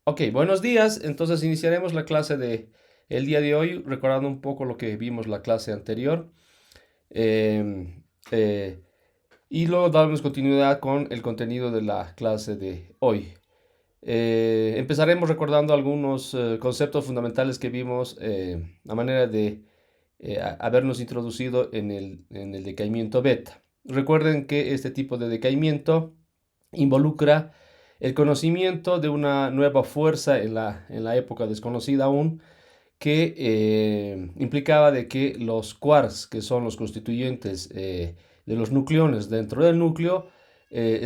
Ok, buenos días. Entonces iniciaremos la clase de el día de hoy, recordando un poco lo que vimos la clase anterior. em, eh, y luego daremos continuidad con el contenido de la clase de hoy. Empezaremos recordando algunos conceptos fundamentales que vimos a manera de habernos introducido en el decaimiento beta. Recuerden que este tipo de decaimiento involucra el conocimiento de una nueva fuerza en la época desconocida aún, que implicaba de que los quarks, que son los constituyentes de los nucleones dentro del núcleo,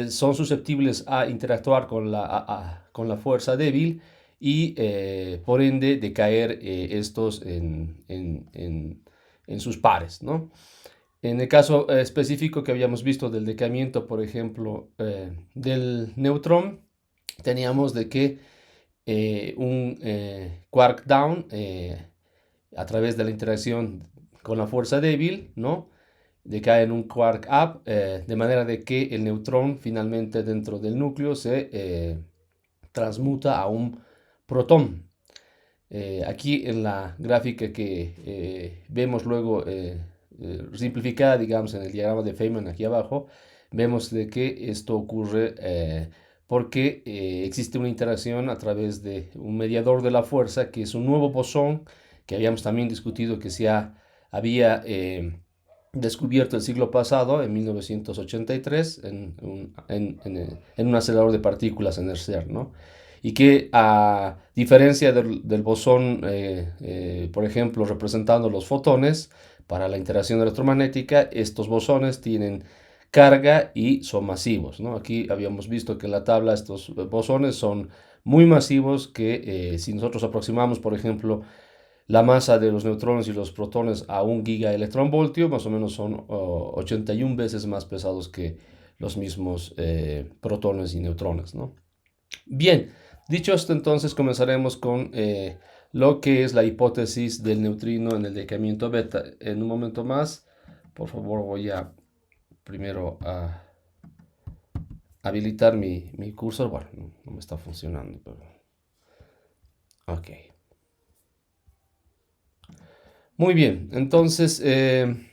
son susceptibles a interactuar con la fuerza débil y por ende de caer estos en sus pares, ¿no? En el caso específico que habíamos visto del decaimiento, por ejemplo, del neutrón, teníamos de que un quark down, a través de la interacción con la fuerza débil, ¿no? Decae en un quark up, de manera de que el neutrón finalmente dentro del núcleo se transmuta a un protón. Aquí en la gráfica que vemos luego simplificada, digamos, en el diagrama de Feynman aquí abajo, vemos de que esto ocurre porque existe una interacción a través de un mediador de la fuerza, que es un nuevo bosón que habíamos también discutido que había descubierto el siglo pasado, en 1983, en un acelerador de partículas en el CERN, ¿no? Y que a diferencia del bosón, por ejemplo, representando los fotones para la interacción electromagnética, estos bosones tienen carga y son masivos, ¿no? Aquí habíamos visto que en la tabla estos bosones son muy masivos, que si nosotros aproximamos, por ejemplo, la masa de los neutrones y los protones a 1 gigaelectronvoltio, más o menos son 81 veces más pesados que los mismos protones y neutrones, ¿no? Bien, dicho esto, entonces comenzaremos con lo que es la hipótesis del neutrino en el decaimiento beta. En un momento más, por favor, voy a primero a habilitar mi cursor. Bueno, no me está funcionando, pero... Ok. Muy bien, entonces, en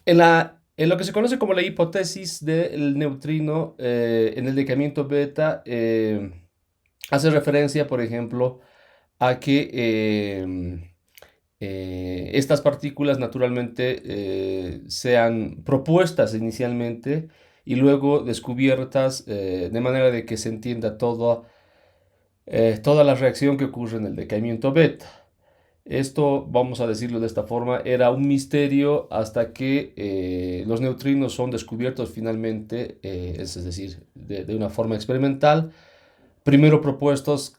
lo que se conoce como la hipótesis del neutrino en el decaimiento beta, hace referencia, por ejemplo, a que estas partículas naturalmente sean propuestas inicialmente y luego descubiertas, de manera de que se entienda toda la reacción que ocurre en el decaimiento beta. Esto, vamos a decirlo de esta forma, era un misterio hasta que los neutrinos son descubiertos finalmente, es decir, de una forma experimental, primero propuestos,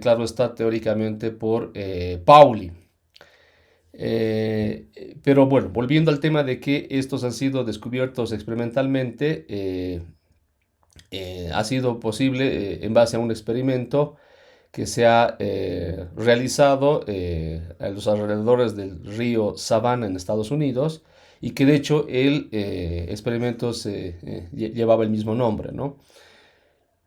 claro está, teóricamente por Pauli. Pero bueno, volviendo al tema de que estos han sido descubiertos experimentalmente, ha sido posible en base a un experimento que se ha realizado a los alrededores del río Savannah en Estados Unidos, y que de hecho el experimento llevaba el mismo nombre, ¿no?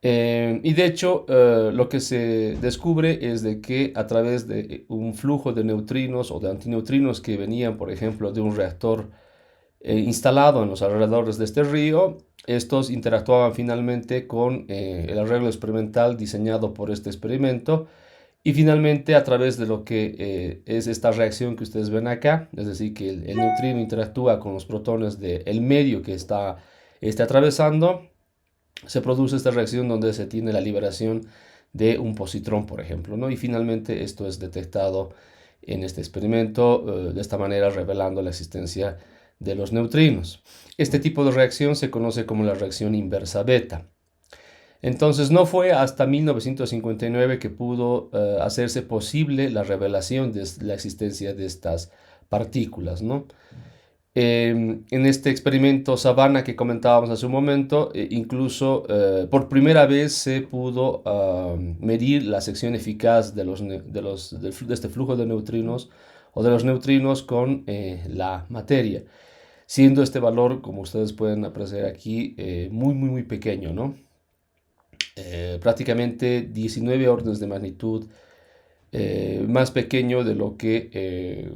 Y de hecho, lo que se descubre es de que a través de un flujo de neutrinos o de antineutrinos que venían, por ejemplo, de un reactor instalado en los alrededores de este río, estos interactuaban finalmente con el arreglo experimental diseñado por este experimento, y finalmente a través de lo que es esta reacción que ustedes ven acá, es decir, que el neutrino interactúa con los protones del medio que está atravesando, se produce esta reacción donde se tiene la liberación de un positrón, por ejemplo, ¿no? Y finalmente esto es detectado en este experimento, de esta manera revelando la existencia de los neutrinos. Este tipo de reacción se conoce como la reacción inversa beta. Entonces no fue hasta 1959 que pudo hacerse posible la revelación de la existencia de estas partículas, ¿no? En este experimento Savannah que comentábamos hace un momento, incluso por primera vez se pudo medir la sección eficaz de este flujo de neutrinos o de los neutrinos con la materia, siendo este valor, como ustedes pueden apreciar aquí, muy, muy, muy pequeño, ¿no? prácticamente 19 órdenes de magnitud más pequeño de lo que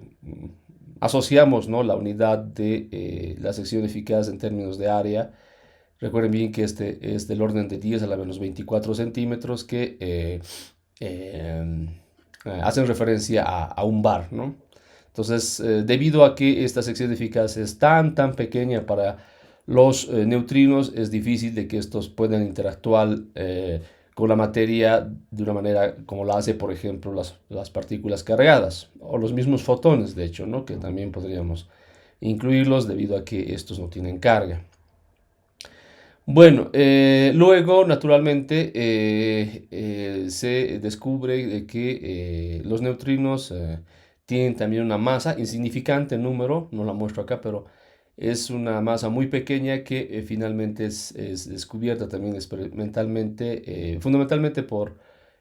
asociamos, ¿no? La unidad de la sección eficaz en términos de área. Recuerden bien que este es del orden de 10 a la menos 24 centímetros que eh, hacen referencia a un bar, ¿no? Entonces, debido a que esta sección eficaz es tan pequeña para los neutrinos, es difícil de que estos puedan interactuar con la materia de una manera como la hace, por ejemplo, las partículas cargadas o los mismos fotones, de hecho, ¿no? Que también podríamos incluirlos debido a que estos no tienen carga. Bueno, luego, naturalmente, se descubre de que los neutrinos tienen también una masa insignificante en número, no la muestro acá, pero es una masa muy pequeña que finalmente es descubierta también experimentalmente, fundamentalmente por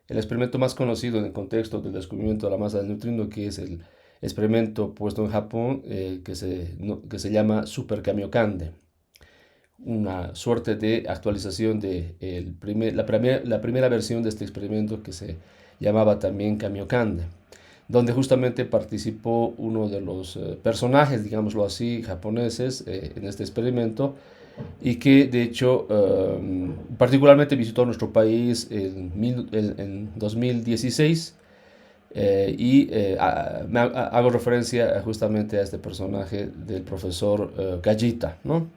el experimento más conocido en el contexto del descubrimiento de la masa del neutrino, que es el experimento puesto en Japón que se llama Super Kamiokande, una suerte de actualización de la primera versión de este experimento que se llamaba también Kamiokande, donde justamente participó uno de los personajes, digámoslo así, japoneses en este experimento y que de hecho particularmente visitó nuestro país en 2016 hago referencia justamente a este personaje del profesor Gallita, ¿no?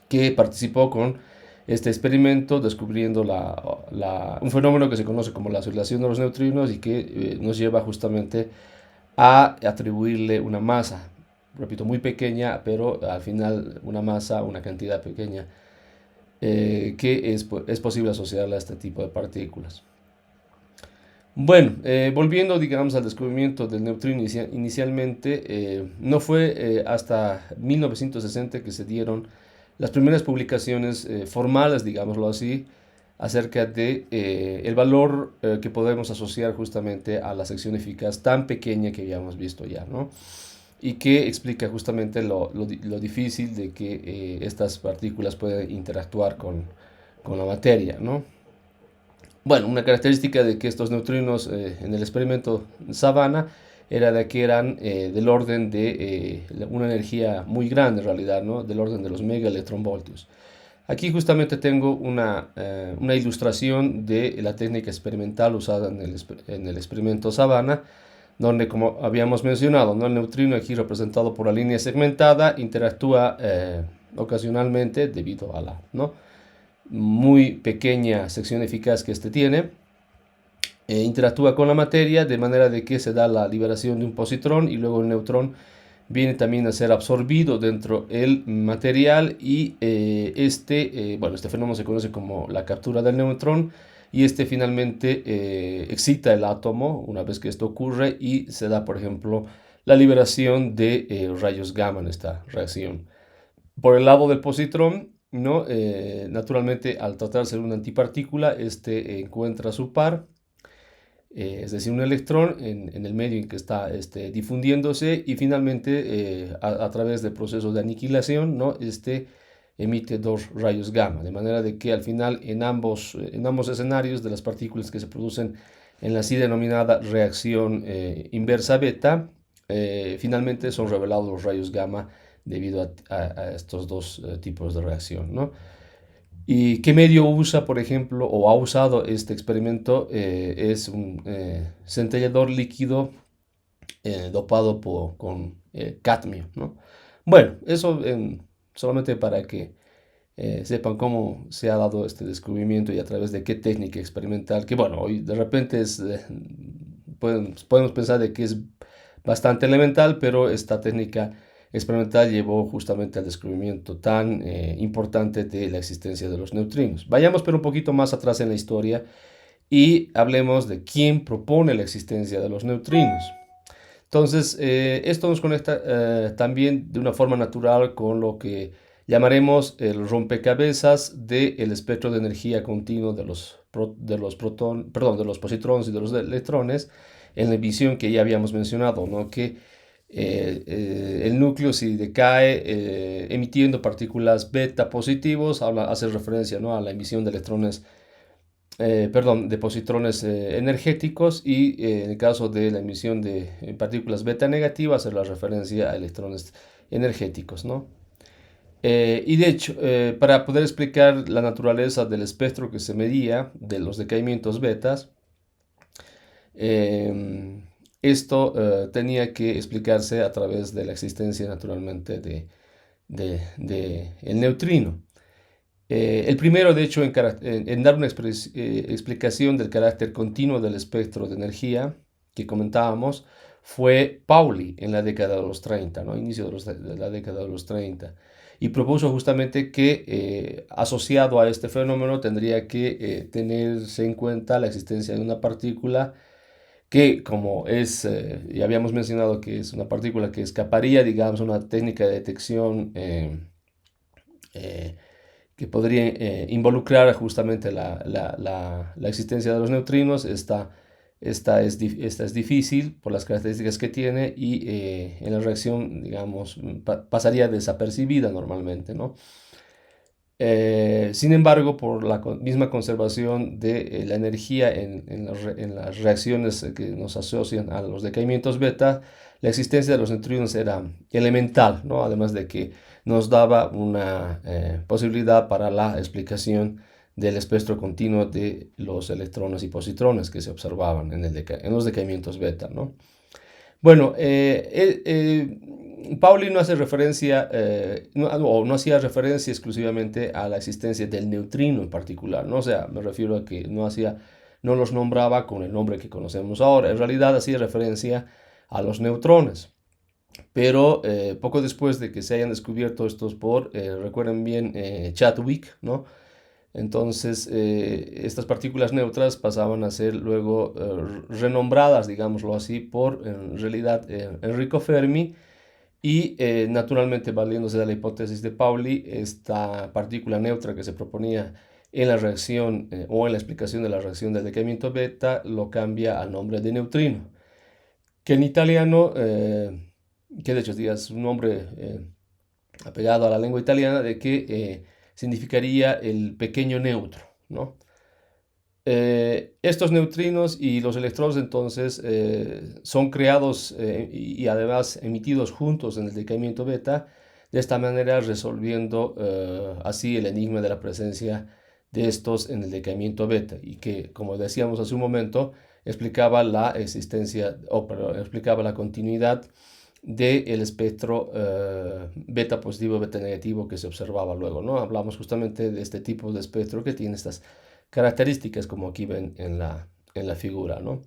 Que participó con este experimento descubriendo un fenómeno que se conoce como la oscilación de los neutrinos y que nos lleva justamente a atribuirle una masa, repito, muy pequeña, pero al final una masa, una cantidad pequeña, que es posible asociarla a este tipo de partículas. Bueno, volviendo, digamos, al descubrimiento del neutrino inicialmente, no fue hasta 1960 que se dieron las primeras publicaciones formales, digámoslo así, acerca de el valor que podemos asociar justamente a la sección eficaz tan pequeña que habíamos visto ya, ¿no? Y que explica justamente lo difícil de que estas partículas pueden interactuar con la materia, ¿no? Bueno, una característica de que estos neutrinos en el experimento Savannah era de que eran del orden de una energía muy grande en realidad, ¿no? Del orden de los megaelectronvoltios. Aquí justamente tengo una ilustración de la técnica experimental usada en el experimento Savannah, donde, como habíamos mencionado, ¿no? El neutrino aquí representado por la línea segmentada interactúa ocasionalmente debido a la, ¿no? muy pequeña sección eficaz que este tiene, interactúa con la materia de manera de que se da la liberación de un positrón y luego el neutrón viene también a ser absorbido dentro del material y este fenómeno se conoce como la captura del neutrón y este finalmente excita el átomo una vez que esto ocurre y se da, por ejemplo, la liberación de rayos gamma en esta reacción. Por el lado del positrón, ¿no? Naturalmente, al tratarse de una antipartícula, este encuentra su par, es decir, un electrón en el medio en que está difundiéndose y finalmente, a través del proceso de aniquilación, ¿no? Este emite dos rayos gamma, de manera de que al final en ambos escenarios de las partículas que se producen en la así denominada reacción inversa beta, finalmente son revelados los rayos gamma debido a estos dos tipos de reacción, ¿no? ¿Y qué medio usa, por ejemplo, o ha usado este experimento? Es un centellador líquido dopado con cadmio, ¿no? Bueno, eso solamente para que sepan cómo se ha dado este descubrimiento y a través de qué técnica experimental, que bueno, hoy de repente podemos pensar de que es bastante elemental, pero esta técnica experimental llevó justamente al descubrimiento tan importante de la existencia de los neutrinos. Vayamos pero un poquito más atrás en la historia y hablemos de quién propone la existencia de los neutrinos. Entonces, esto nos conecta también de una forma natural con lo que llamaremos el rompecabezas del espectro de energía continuo de los positrones y de los electrones en la visión que ya habíamos mencionado, ¿no? Que el núcleo si decae emitiendo partículas beta positivos, hace referencia, ¿no? a la emisión de electrones perdón, de positrones energéticos y en el caso de la emisión de partículas beta negativas, hacer la referencia a electrones energéticos, ¿no? Y de hecho, para poder explicar la naturaleza del espectro que se medía de los decaimientos betas, eh, esto tenía que explicarse a través de la existencia naturalmente de el neutrino. El primero, de hecho, en dar una explicación del carácter continuo del espectro de energía que comentábamos, fue Pauli en la década de los 30, ¿no? Inicio de la década de los 30. Y propuso justamente que asociado a este fenómeno tendría que tenerse en cuenta la existencia de una partícula que, como es, ya habíamos mencionado que es una partícula que escaparía, digamos, a una técnica de detección eh, que podría involucrar justamente la existencia de los neutrinos. Esta es difícil por las características que tiene y en la reacción, digamos, pasaría desapercibida normalmente, ¿no? Sin embargo, por la misma conservación de la energía en las reacciones que nos asocian a los decaimientos beta, la existencia de los neutrinos era elemental, ¿no? Además de que nos daba una posibilidad para la explicación del espectro continuo de los electrones y positrones que se observaban en los decaimientos beta, ¿no? Bueno, Pauli no hace referencia, no hacía referencia exclusivamente a la existencia del neutrino en particular, ¿no? O sea, me refiero a que no los nombraba con el nombre que conocemos ahora. En realidad hacía referencia a los neutrones. Pero poco después de que se hayan descubierto estos recuerden bien, Chadwick, ¿no? Entonces, estas partículas neutras pasaban a ser luego renombradas, digámoslo así, por en realidad Enrico Fermi y naturalmente valiéndose de la hipótesis de Pauli, esta partícula neutra que se proponía en la reacción o en la explicación de la reacción del decaimiento beta lo cambia al nombre de neutrino, que en italiano, que de hecho es un nombre apegado a la lengua italiana, de que significaría el pequeño neutro, ¿no? Estos neutrinos y los electrones entonces son creados y además emitidos juntos en el decaimiento beta, de esta manera resolviendo así el enigma de la presencia de estos en el decaimiento beta y que, como decíamos hace un momento, explicaba la existencia explicaba la continuidad del espectro beta positivo, beta negativo que se observaba luego, ¿no? Hablamos justamente de este tipo de espectro que tiene estas características como aquí ven en la figura, ¿no?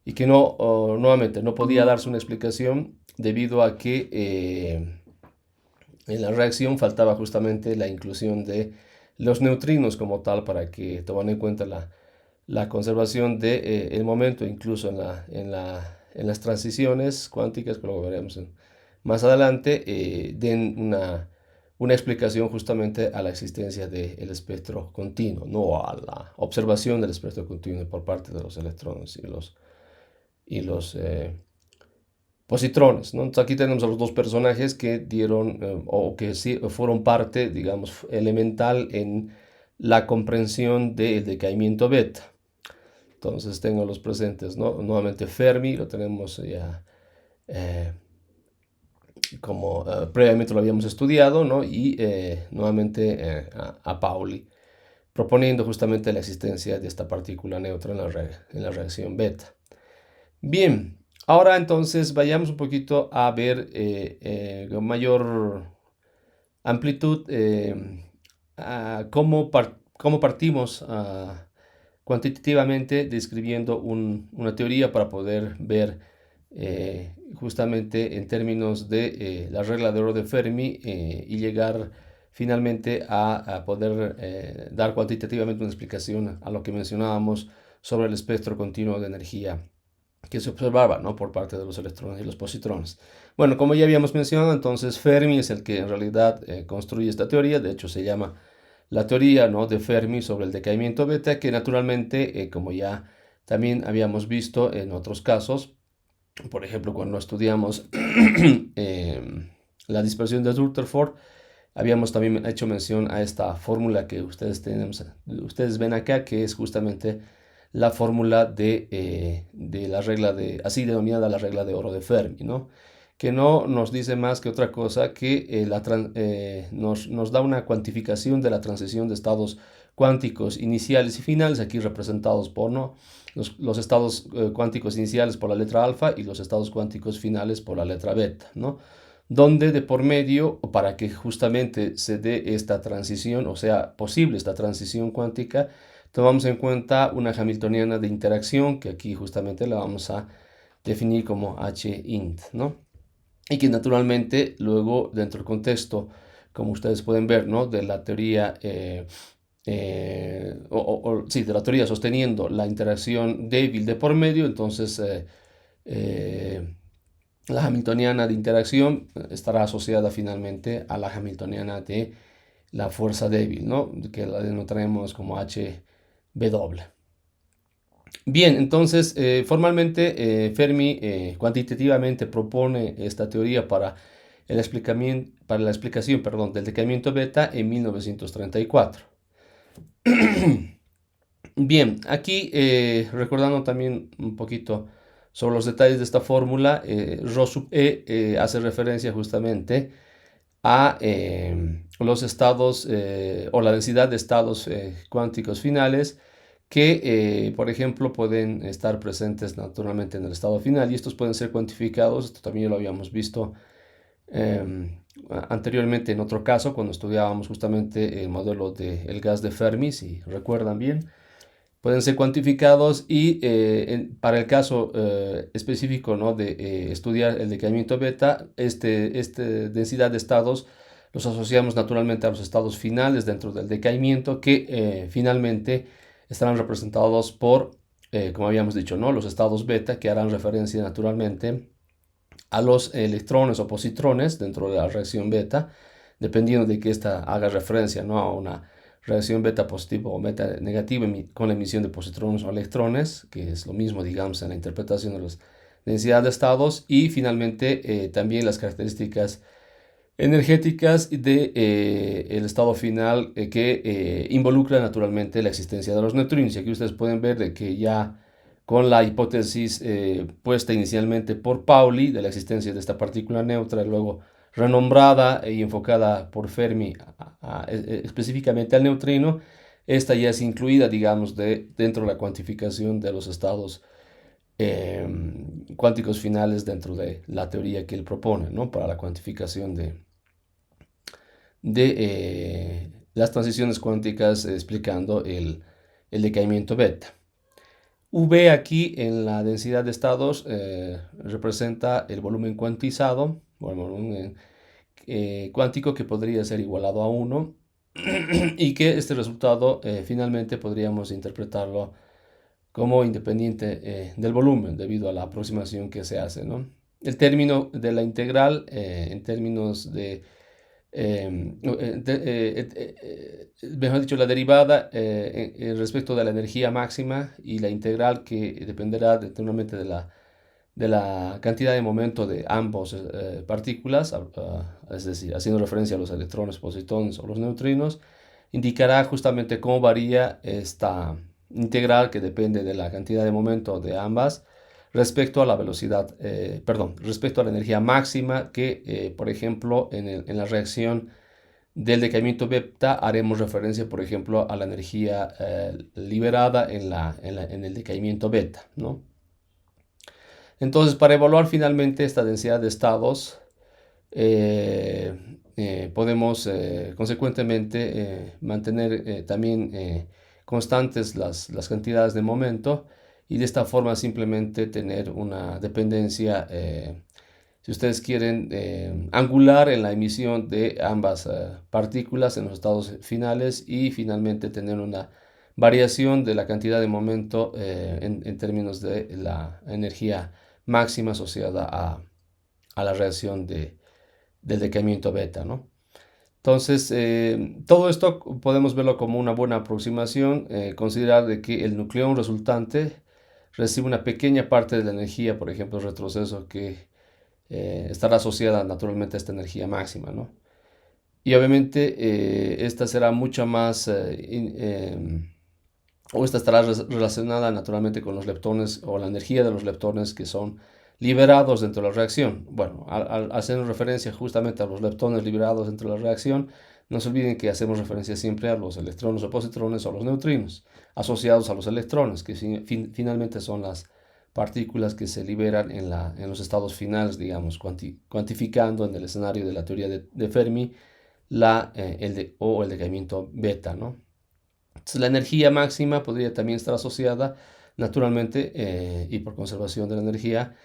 Y que nuevamente, no podía darse una explicación debido a que en la reacción faltaba justamente la inclusión de los neutrinos como tal para que toman en cuenta la conservación de el momento incluso en las transiciones cuánticas, que lo veremos más adelante, den una explicación justamente a la existencia del espectro continuo, no a la observación del espectro continuo por parte de los electrones y los positrones, ¿no? Entonces aquí tenemos a los dos personajes que dieron o que sí fueron parte, digamos, elemental en la comprensión del decaimiento beta. Entonces tengo los presentes, ¿no? Nuevamente Fermi, lo tenemos ya eh, como previamente lo habíamos estudiado, ¿no? Y nuevamente a Pauli, proponiendo justamente la existencia de esta partícula neutra en la reacción beta. Bien, ahora entonces vayamos un poquito a ver con mayor amplitud cómo partimos cuantitativamente describiendo una teoría para poder ver justamente en términos de la regla de oro de Fermi y llegar finalmente a poder dar cuantitativamente una explicación a lo que mencionábamos sobre el espectro continuo de energía que se observaba, ¿no? Por parte de los electrones y los positrones. Bueno, como ya habíamos mencionado, entonces Fermi es el que en realidad construye esta teoría. De hecho se llama la teoría, ¿no?, de Fermi sobre el decaimiento beta, que naturalmente, como ya también habíamos visto en otros casos, por ejemplo cuando estudiamos la dispersión de Rutherford, habíamos también hecho mención a esta fórmula que ustedes ven acá, que es justamente la fórmula de la regla así denominada la regla de oro de Fermi, ¿no? Que no nos dice más que otra cosa que nos da una cuantificación de la transición de estados cuánticos iniciales y finales, aquí representados por ¿no? los estados cuánticos iniciales por la letra alfa y los estados cuánticos finales por la letra beta, ¿no? Donde de por medio, para que justamente se dé esta transición, o sea, posible esta transición cuántica, tomamos en cuenta una hamiltoniana de interacción, que aquí justamente la vamos a definir como H int, ¿no? Y que naturalmente luego dentro del contexto, como ustedes pueden ver, ¿no? De la teoría, sí, de la teoría sosteniendo la interacción débil de por medio, entonces la hamiltoniana de interacción estará asociada finalmente a la hamiltoniana de la fuerza débil, ¿no? Que la denotaremos como HW. Bien, entonces formalmente Fermi cuantitativamente propone esta teoría para la explicación, perdón, del decaimiento beta en 1934. Bien, aquí recordando también un poquito sobre los detalles de esta fórmula, Rho sub E hace referencia justamente a los estados o la densidad de estados cuánticos finales que, por ejemplo, pueden estar presentes naturalmente en el estado final y estos pueden ser cuantificados. Esto también lo habíamos visto anteriormente en otro caso cuando estudiábamos justamente el modelo del gas de Fermi, si recuerdan bien. Pueden ser cuantificados y para el caso específico, ¿no? de estudiar el decaimiento beta, esta densidad de estados los asociamos naturalmente a los estados finales dentro del decaimiento que finalmente estarán representados por, como habíamos dicho, ¿no? los estados beta, que harán referencia naturalmente a los electrones o positrones dentro de la reacción beta, dependiendo de que ésta haga referencia, ¿no? a una reacción beta positivo o beta negativo con la emisión de positrones o electrones, que es lo mismo, digamos, en la interpretación de las densidades de estados, y finalmente también las características energéticas de el estado final que involucra naturalmente la existencia de los neutrinos. Y aquí ustedes pueden ver de que ya con la hipótesis puesta inicialmente por Pauli de la existencia de esta partícula neutra, luego renombrada y enfocada por Fermi específicamente al neutrino, esta ya es incluida, digamos, dentro de la cuantificación de los estados cuánticos finales dentro de la teoría que él propone, ¿no? Para la cuantificación de las transiciones cuánticas explicando el decaimiento beta. V aquí en la densidad de estados representa el volumen cuantizado, o el volumen cuántico que podría ser igualado a 1 y que este resultado finalmente podríamos interpretarlo como independiente del volumen debido a la aproximación que se hace, ¿no? El término de la integral en términos de mejor dicho, la derivada respecto de la energía máxima y la integral que dependerá determinantemente de la cantidad de momento de ambos partículas, es decir, haciendo referencia a los electrones, positrones o los neutrinos, indicará justamente cómo varía esta integral que depende de la cantidad de momento de ambas respecto a la velocidad, respecto a la energía máxima que, por ejemplo, en la reacción del decaimiento beta haremos referencia, por ejemplo, a la energía liberada en el decaimiento beta, ¿no? Entonces, para evaluar finalmente esta densidad de estados, podemos consecuentemente mantener también constantes las cantidades de momento y de esta forma simplemente tener una dependencia, si ustedes quieren, angular en la emisión de ambas partículas en los estados finales y finalmente tener una variación de la cantidad de momento en términos de la energía máxima asociada a la reacción del decaimiento beta, ¿no? Entonces, todo esto podemos verlo como una buena aproximación, considerar de que el nucleón resultante recibe una pequeña parte de la energía, por ejemplo, el retroceso, que estará asociada naturalmente a esta energía máxima, ¿no? y obviamente esta será mucho más, o esta estará relacionada naturalmente con los leptones o la energía de los leptones que son liberados dentro de la reacción. Bueno, al hacer referencia justamente a los leptones liberados dentro de la reacción, no se olviden que hacemos referencia siempre a los electrones o positrones o los neutrinos asociados a los electrones, que finalmente son las partículas que se liberan en los estados finales, digamos, cuantificando en el escenario de la teoría de Fermi el decaimiento beta, ¿no? Entonces, la energía máxima podría también estar asociada naturalmente y por conservación de la energía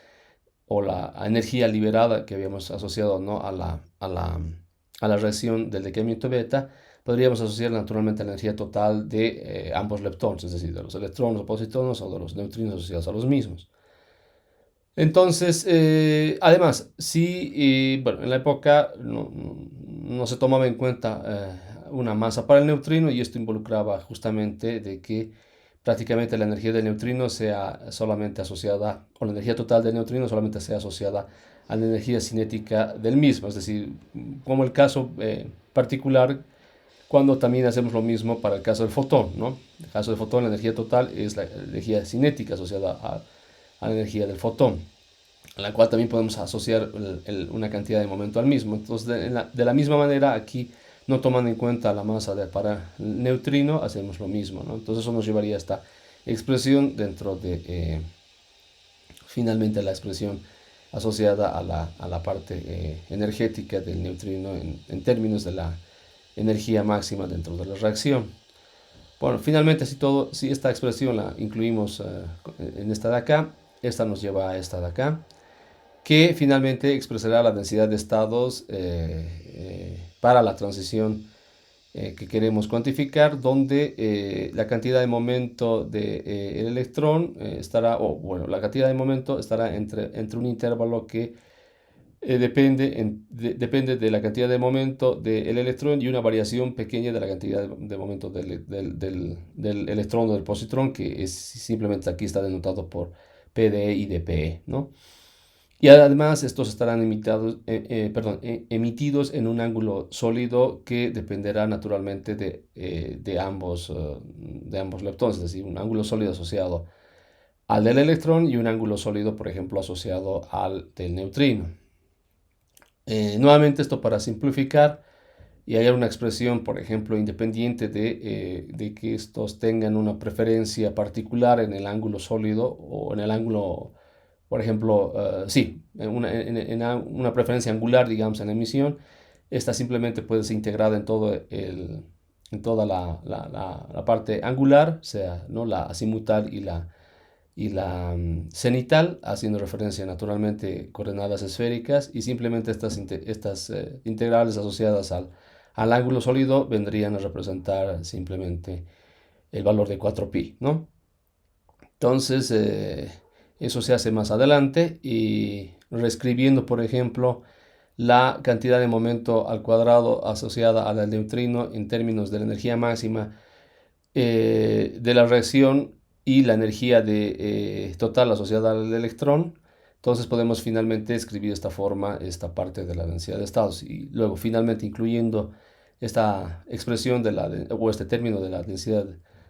o la energía liberada que habíamos asociado, ¿no?, a la reacción del decaimiento beta, podríamos asociar naturalmente la energía total de ambos leptones, es decir, de los electrones o positrones o de los neutrinos asociados a los mismos. Entonces, además, si bueno, en la época no se tomaba en cuenta una masa para el neutrino, y esto involucraba justamente de que prácticamente la energía del neutrino sea solamente asociada, o la energía total del neutrino solamente sea asociada a la energía cinética del mismo, es decir, como el caso particular cuando también hacemos lo mismo para el caso del fotón, ¿no? En el caso del fotón, la energía total es la energía cinética asociada a la energía del fotón, a la cual también podemos asociar una cantidad de momento al mismo. Entonces, de la misma manera, aquí, no tomando en cuenta la masa para el neutrino, hacemos lo mismo, ¿no? Entonces, eso nos llevaría a esta expresión dentro de, finalmente, la expresión asociada a la parte energética del neutrino en términos de la energía máxima dentro de la reacción. Bueno, finalmente, si esta expresión la incluimos en esta de acá, esta nos lleva a esta de acá, que finalmente expresará la densidad de estados para la transición que queremos cuantificar, donde la cantidad de momento del electrón estará, o bueno, la cantidad de momento estará entre un intervalo que depende de la cantidad de momento del electrón y una variación pequeña de la cantidad de momento del electrón o del positrón, que es simplemente aquí está denotado por PDE y DPE, ¿no? Y además estos estarán emitidos en un ángulo sólido que dependerá naturalmente de ambos leptones, es decir, un ángulo sólido asociado al del electrón y un ángulo sólido, por ejemplo, asociado al del neutrino. Nuevamente, esto para simplificar y hallar una expresión, por ejemplo, independiente de que estos tengan una preferencia particular en el ángulo sólido o en el ángulo, por ejemplo, sí, en una preferencia angular, digamos, en la emisión. Esta simplemente puede ser integrada en toda la parte angular, o sea, ¿no?, la azimutal y la cenital, haciendo referencia naturalmente a coordenadas esféricas, y simplemente estas integrales asociadas al ángulo sólido vendrían a representar simplemente el valor de 4pi, ¿no? Entonces, eso se hace más adelante, y reescribiendo, por ejemplo, la cantidad de momento al cuadrado asociada al neutrino en términos de la energía máxima de la reacción y la energía total asociada al electrón. Entonces podemos finalmente escribir de esta forma esta parte de la densidad de estados, y luego finalmente incluyendo esta expresión o este término de la densidad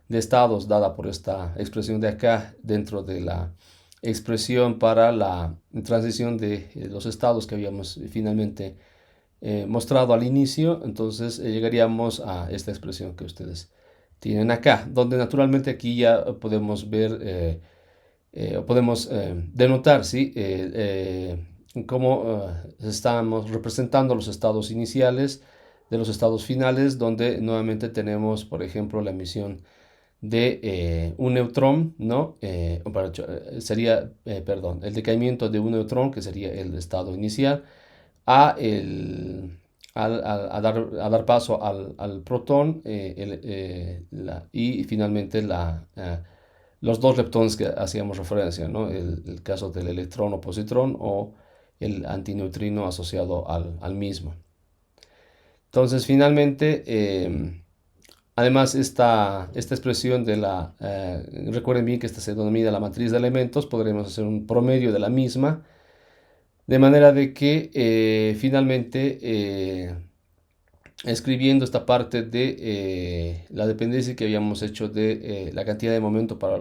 de estados dada por esta expresión de acá dentro de la expresión para la transición de los estados que habíamos finalmente mostrado al inicio. Entonces llegaríamos a esta expresión que ustedes tienen acá, donde naturalmente aquí ya podemos ver o podemos denotar, ¿sí?, cómo estamos representando los estados iniciales de los estados finales, donde nuevamente tenemos, por ejemplo, la emisión de un neutrón, ¿no? Perdón, el decaimiento de un neutrón, que sería el estado inicial, a, el, a dar paso al protón y finalmente los dos leptones que hacíamos referencia, ¿no? El caso del electrón o positrón, o el antineutrino asociado al mismo. Entonces, finalmente, además, esta expresión recuerden bien que esta se denomina la matriz de elementos. Podremos hacer un promedio de la misma, de manera de que finalmente escribiendo esta parte de la dependencia que habíamos hecho de la cantidad de momento para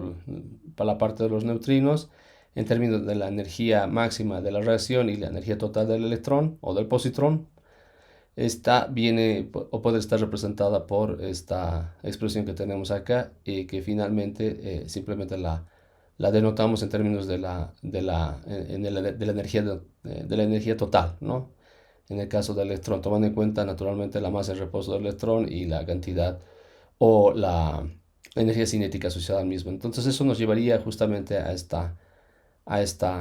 la parte de los neutrinos en términos de la energía máxima de la reacción y la energía total del electrón o del positrón. Esta viene o puede estar representada por esta expresión que tenemos acá y que finalmente simplemente la denotamos en términos de la energía total, ¿no? En el caso del electrón, tomando en cuenta naturalmente la masa de reposo del electrón y la cantidad o la energía cinética asociada al mismo. Entonces eso nos llevaría justamente a esta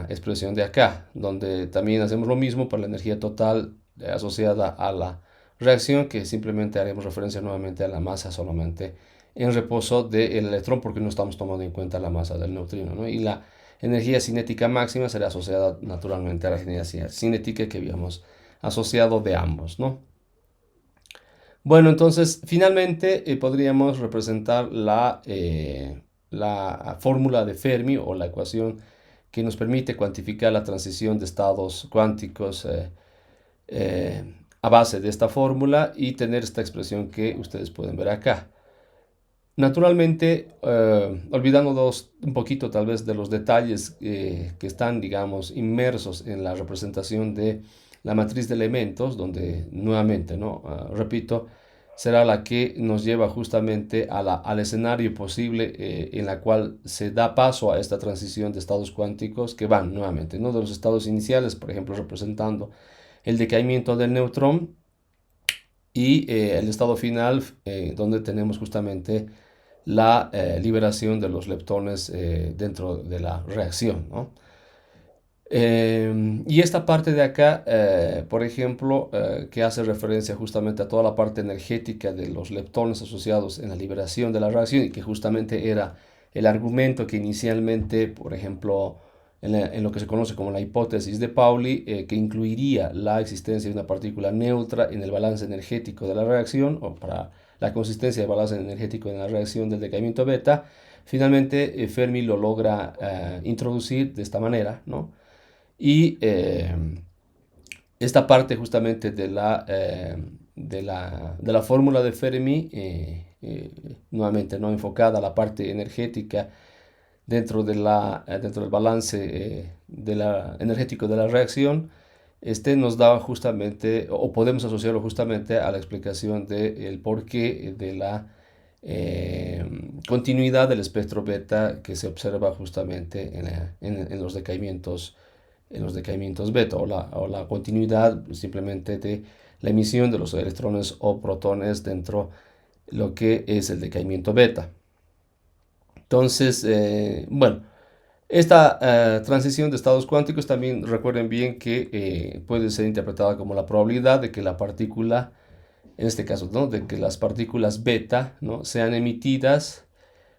expresión de acá, donde también hacemos lo mismo para la energía total asociada a la reacción, que simplemente haremos referencia nuevamente a la masa solamente en reposo del electrón, porque no estamos tomando en cuenta la masa del neutrino, ¿no? Y la energía cinética máxima será asociada naturalmente a la energía cinética que habíamos asociado de ambos, ¿no? Bueno, entonces finalmente podríamos representar la fórmula de Fermi o la ecuación que nos permite cuantificar la transición de estados cuánticos eh, a base de esta fórmula y tener esta expresión que ustedes pueden ver acá. Naturalmente, olvidándonos un poquito tal vez de los detalles que están, digamos, inmersos en la representación de la matriz de elementos, donde nuevamente, ¿no? Repito, será la que nos lleva justamente al escenario posible en la cual se da paso a esta transición de estados cuánticos que van nuevamente, ¿no? De los estados iniciales, por ejemplo, representando el decaimiento del neutrón y el estado final donde tenemos justamente la liberación de los leptones dentro de la reacción, ¿no? Y esta parte de acá, por ejemplo, que hace referencia justamente a toda la parte energética de los leptones asociados en la liberación de la reacción y que justamente era el argumento que inicialmente, por ejemplo, en lo que se conoce como la hipótesis de Pauli, que incluiría la existencia de una partícula neutra en el balance energético de la reacción o para la consistencia del balance energético en la reacción del decaimiento beta, finalmente Fermi lo logra introducir de esta manera, ¿no? Y esta parte justamente de la fórmula de Fermi, nuevamente no enfocada a la parte energética dentro del balance energético de la reacción, este nos da justamente, o podemos asociarlo justamente a la explicación del porqué de la continuidad del espectro beta que se observa justamente en los decaimientos beta o la continuidad simplemente de la emisión de los electrones o protones dentro de lo que es el decaimiento beta. Entonces, bueno, esta transición de estados cuánticos también recuerden bien que puede ser interpretada como la probabilidad de que la partícula, en este caso, ¿no? De que las partículas beta, ¿no? Sean emitidas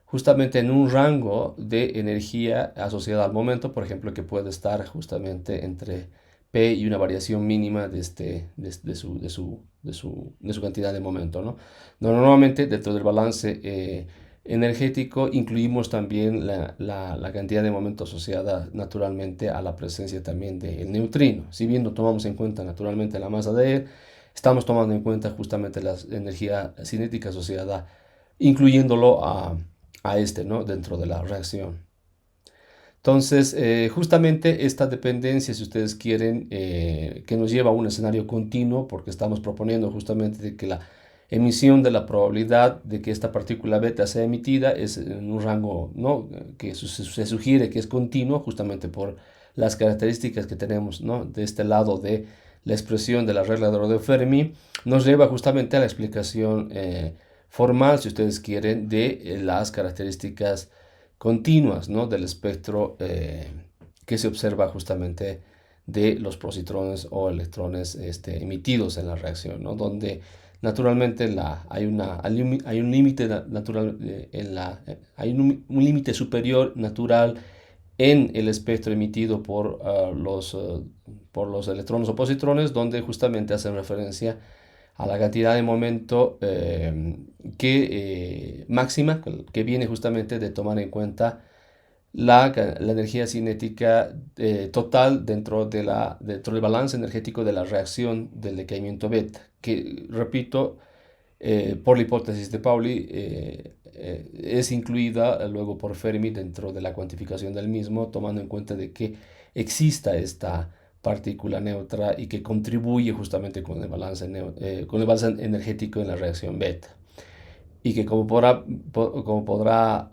justamente en un rango de energía asociada al momento, por ejemplo, que puede estar justamente entre P y una variación mínima de su cantidad de momento, ¿no? Normalmente dentro del balance energético incluimos también la cantidad de momento asociada naturalmente a la presencia también del neutrino. Si bien no tomamos en cuenta naturalmente la masa de él, estamos tomando en cuenta justamente la energía cinética asociada, incluyéndolo a este, ¿no? Dentro de la reacción. Entonces, justamente esta dependencia, si ustedes quieren, que nos lleva a un escenario continuo, porque estamos proponiendo justamente de que la emisión de la probabilidad de que esta partícula beta sea emitida es en un rango, ¿no? Que se sugiere que es continuo, justamente por las características que tenemos, ¿no? De este lado de la expresión de la regla de oro de Fermi, nos lleva justamente a la explicación formal, si ustedes quieren, de las características continuas, ¿no? Del espectro que se observa justamente de los positrones o electrones emitidos en la reacción, ¿no? Donde naturalmente hay un límite natural un límite superior natural en el espectro emitido por los electrones o positrones, donde justamente hacen referencia a la cantidad de momento máxima que viene justamente de tomar en cuenta la energía cinética total dentro del balance energético de la reacción del decaimiento beta, que, repito, por la hipótesis de Pauli, es incluida luego por Fermi dentro de la cuantificación del mismo, tomando en cuenta de que exista esta partícula neutra y que contribuye justamente con el balance energético en la reacción beta. Y que como podrá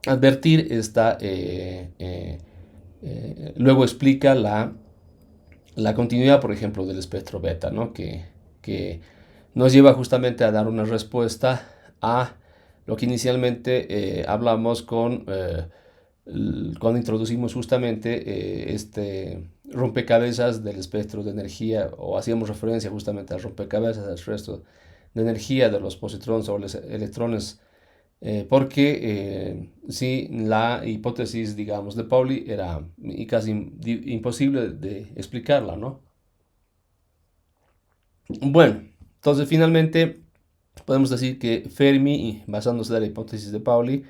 advertir, luego explica la continuidad, por ejemplo, del espectro beta, ¿no? Que nos lleva justamente a dar una respuesta a lo que inicialmente hablamos cuando introducimos justamente este rompecabezas del espectro de energía, o hacíamos referencia justamente al rompecabezas del resto de energía de los positrones o los electrones, porque sí, la hipótesis, digamos, de Pauli era casi imposible de explicarla, ¿no? Bueno, entonces finalmente podemos decir que Fermi, basándose en la hipótesis de Pauli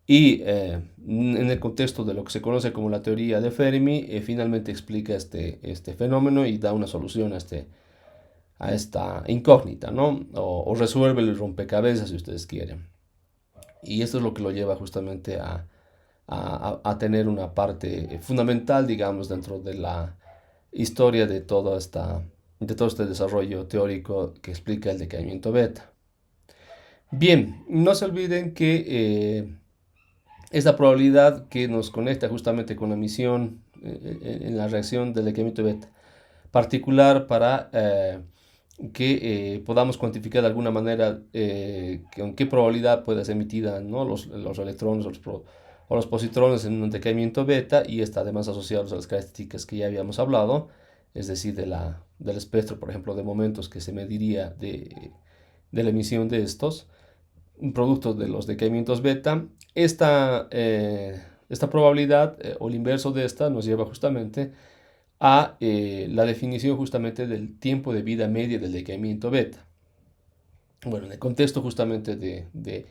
y en el contexto de lo que se conoce como la teoría de Fermi, finalmente explica este fenómeno y da una solución a esta incógnita, ¿no? O resuelve el rompecabezas, si ustedes quieren. Y esto es lo que lo lleva justamente a tener una parte fundamental, digamos, dentro de la historia de todo este desarrollo teórico que explica el decaimiento beta. Bien, no se olviden que esta probabilidad que nos conecta justamente con la misión en la reacción del decaimiento beta, particular para que podamos cuantificar de alguna manera con qué probabilidad puede ser emitida, ¿no? los electrones o los positrones en un decaimiento beta, y está además asociado a las características que ya habíamos hablado, es decir, del espectro, por ejemplo, de momentos que se mediría de la emisión de estos, un producto de los decaimientos beta. Esta probabilidad o el inverso de esta nos lleva justamente a la definición justamente del tiempo de vida media del decaimiento beta. Bueno, en el contexto justamente de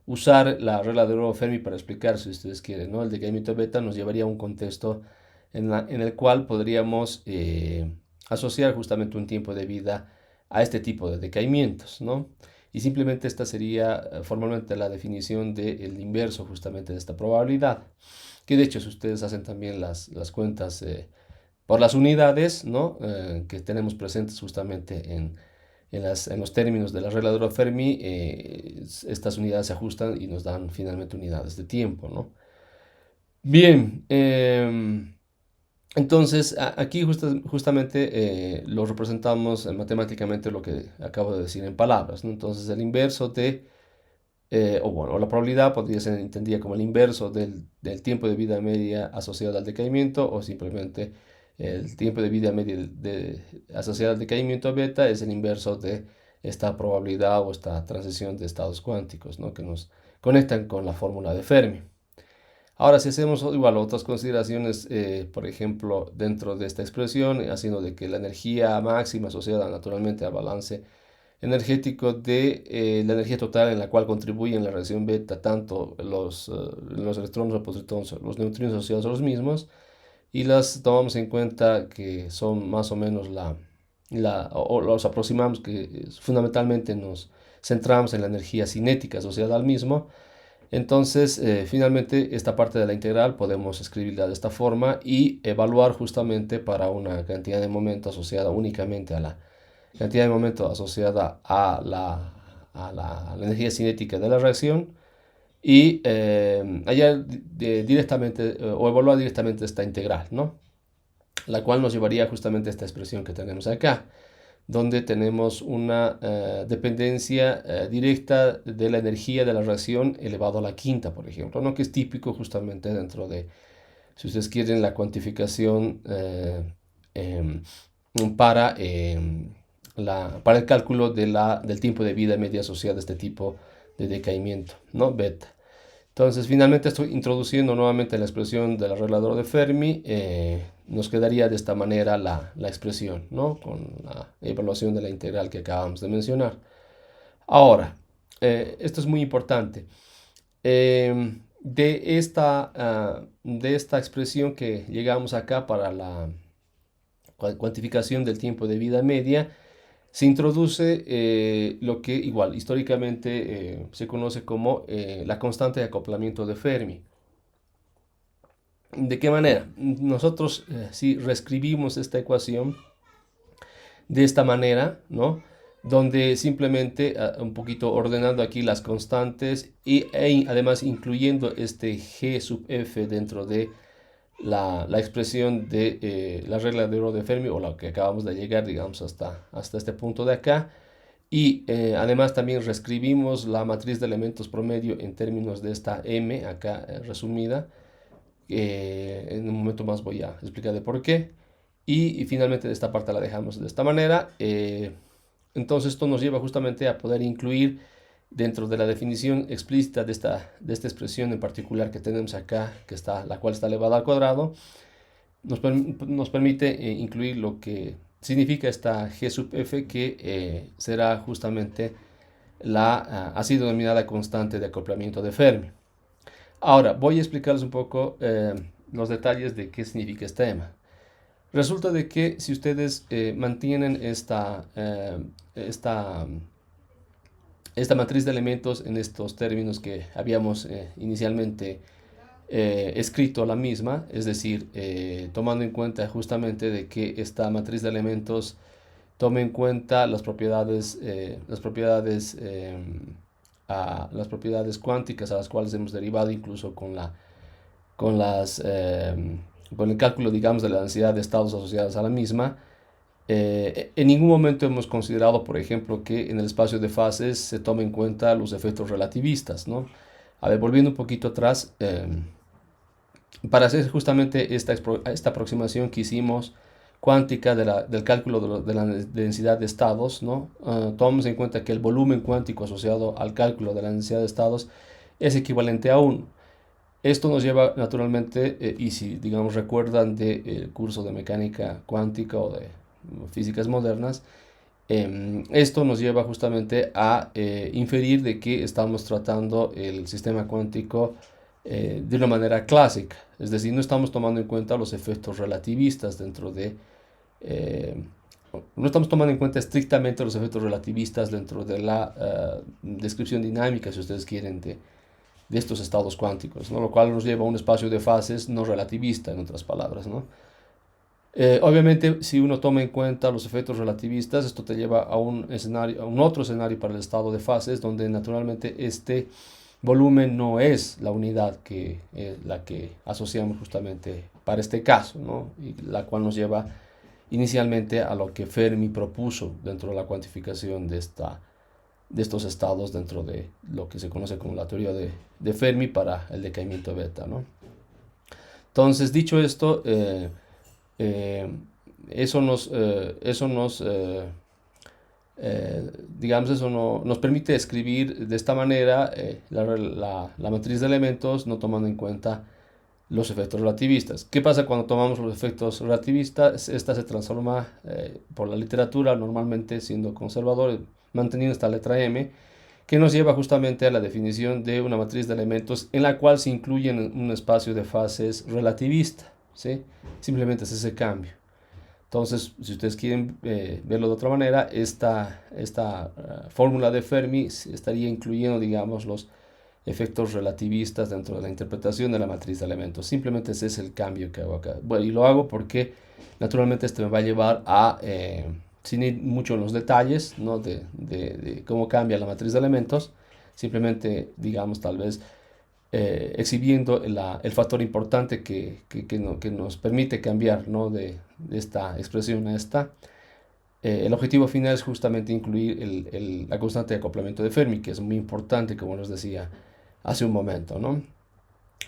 usar la regla de oro Fermi para explicar, si ustedes quieren, ¿no? El decaimiento beta nos llevaría a un contexto en el cual podríamos asociar justamente un tiempo de vida a este tipo de decaimientos, ¿no? Y simplemente esta sería formalmente la definición del inverso justamente de esta probabilidad, que de hecho si ustedes hacen también las cuentas por las unidades, ¿no? Que tenemos presentes justamente en los términos de la regla de oro Fermi, estas unidades se ajustan y nos dan finalmente unidades de tiempo, ¿no? Bien, entonces aquí justamente lo representamos matemáticamente lo que acabo de decir en palabras, ¿no? Entonces el inverso o la probabilidad podría ser entendida como el inverso del tiempo de vida media asociado al decaimiento, o simplemente el tiempo de vida media asociado al decaimiento beta es el inverso de esta probabilidad o esta transición de estados cuánticos, ¿no? Que nos conectan con la fórmula de Fermi. Ahora, si hacemos igual otras consideraciones, por ejemplo, dentro de esta expresión, haciendo de que la energía máxima asociada naturalmente al balance energético de la energía total en la cual contribuyen la reacción beta tanto los electrones o positrones, los neutrinos asociados a los mismos, y las tomamos en cuenta que son más o menos o los aproximamos que fundamentalmente nos centramos en la energía cinética asociada al mismo. Entonces, finalmente, esta parte de la integral podemos escribirla de esta forma y evaluar justamente para una cantidad de momento asociada únicamente a la cantidad de momento asociada a la energía cinética de la reacción, y hallar directamente o evaluar directamente esta integral, ¿no? La cual nos llevaría justamente a esta expresión que tenemos acá, donde tenemos una dependencia directa de la energía de la reacción elevado a la quinta, por ejemplo, ¿no? Que es típico justamente dentro de, si ustedes quieren, la cuantificación em, para, para el cálculo del tiempo de vida media asociado a este tipo de decaimiento, ¿no? Beta. Entonces, finalmente estoy introduciendo nuevamente la expresión del arreglador de Fermi. Nos quedaría de esta manera la expresión, ¿no? Con la evaluación de la integral que acabamos de mencionar. Ahora, esto es muy importante. de esta expresión que llegamos acá para la cuantificación del tiempo de vida media, se introduce lo que igual históricamente se conoce como la constante de acoplamiento de Fermi. ¿De qué manera? Nosotros si reescribimos esta ecuación de esta manera, ¿no? Donde simplemente un poquito ordenando aquí las constantes además incluyendo este G sub f dentro de la expresión de la regla de oro de Fermi, o la que acabamos de llegar, digamos, hasta este punto de acá. Y además también reescribimos la matriz de elementos promedio en términos de esta M acá resumida. En un momento más voy a explicar de por qué. Y finalmente esta parte la dejamos de esta manera. Entonces esto nos lleva justamente a poder incluir dentro de la definición explícita de esta expresión en particular que tenemos acá, la cual está elevada al cuadrado, nos permite incluir lo que significa esta G sub f, que será justamente la así denominada constante de acoplamiento de Fermi. Ahora voy a explicarles un poco los detalles de qué significa este tema. Resulta de que si ustedes mantienen esta matriz de elementos en estos términos que habíamos inicialmente escrito la misma, es decir, tomando en cuenta justamente de que esta matriz de elementos tome en cuenta las propiedades cuánticas a las cuales hemos derivado incluso con las con el cálculo, digamos, de la densidad de estados asociados a la misma. En ningún momento hemos considerado, por ejemplo, que en el espacio de fases se tomen en cuenta los efectos relativistas, ¿no? A ver, volviendo un poquito atrás, para hacer justamente esta aproximación que hicimos cuántica del cálculo de la densidad de estados, ¿no? Tomamos en cuenta que el volumen cuántico asociado al cálculo de la densidad de estados es equivalente a 1. Esto nos lleva naturalmente, y si digamos recuerdan del curso de mecánica cuántica o de físicas modernas, esto nos lleva justamente a inferir de que estamos tratando el sistema cuántico de una manera clásica, es decir, no estamos tomando en cuenta los efectos relativistas no estamos tomando en cuenta estrictamente los efectos relativistas dentro de la descripción dinámica, si ustedes quieren, de estos estados cuánticos, ¿no? Lo cual nos lleva a un espacio de fases no relativista, en otras palabras, ¿no? Obviamente, si uno toma en cuenta los efectos relativistas, esto te lleva a un otro escenario para el estado de fases, donde naturalmente este volumen no es la unidad la que asociamos justamente para este caso, ¿no? Y la cual nos lleva inicialmente a lo que Fermi propuso dentro de la cuantificación de estos estados dentro de lo que se conoce como la teoría de Fermi para el decaimiento beta, ¿no? Entonces, dicho esto, digamos, eso nos permite escribir de esta manera la matriz de elementos, no tomando en cuenta los efectos relativistas. ¿Qué pasa cuando tomamos los efectos relativistas? Esta se transforma por la literatura, normalmente siendo conservador, manteniendo esta letra M, que nos lleva justamente a la definición de una matriz de elementos en la cual se incluye un espacio de fases relativista, ¿sí? Simplemente es ese cambio. Entonces, si ustedes quieren verlo de otra manera, esta fórmula de Fermi estaría incluyendo, digamos, los efectos relativistas dentro de la interpretación de la matriz de elementos. Simplemente ese es el cambio que hago acá. Bueno, y lo hago porque naturalmente esto me va a llevar a, sin ir mucho en los detalles, ¿no? de cómo cambia la matriz de elementos, simplemente, digamos, tal vez exhibiendo el factor importante que nos permite cambiar, ¿no? de esta expresión a esta. El objetivo final es justamente incluir la constante de acoplamiento de Fermi, que es muy importante, como les decía hace un momento, ¿no?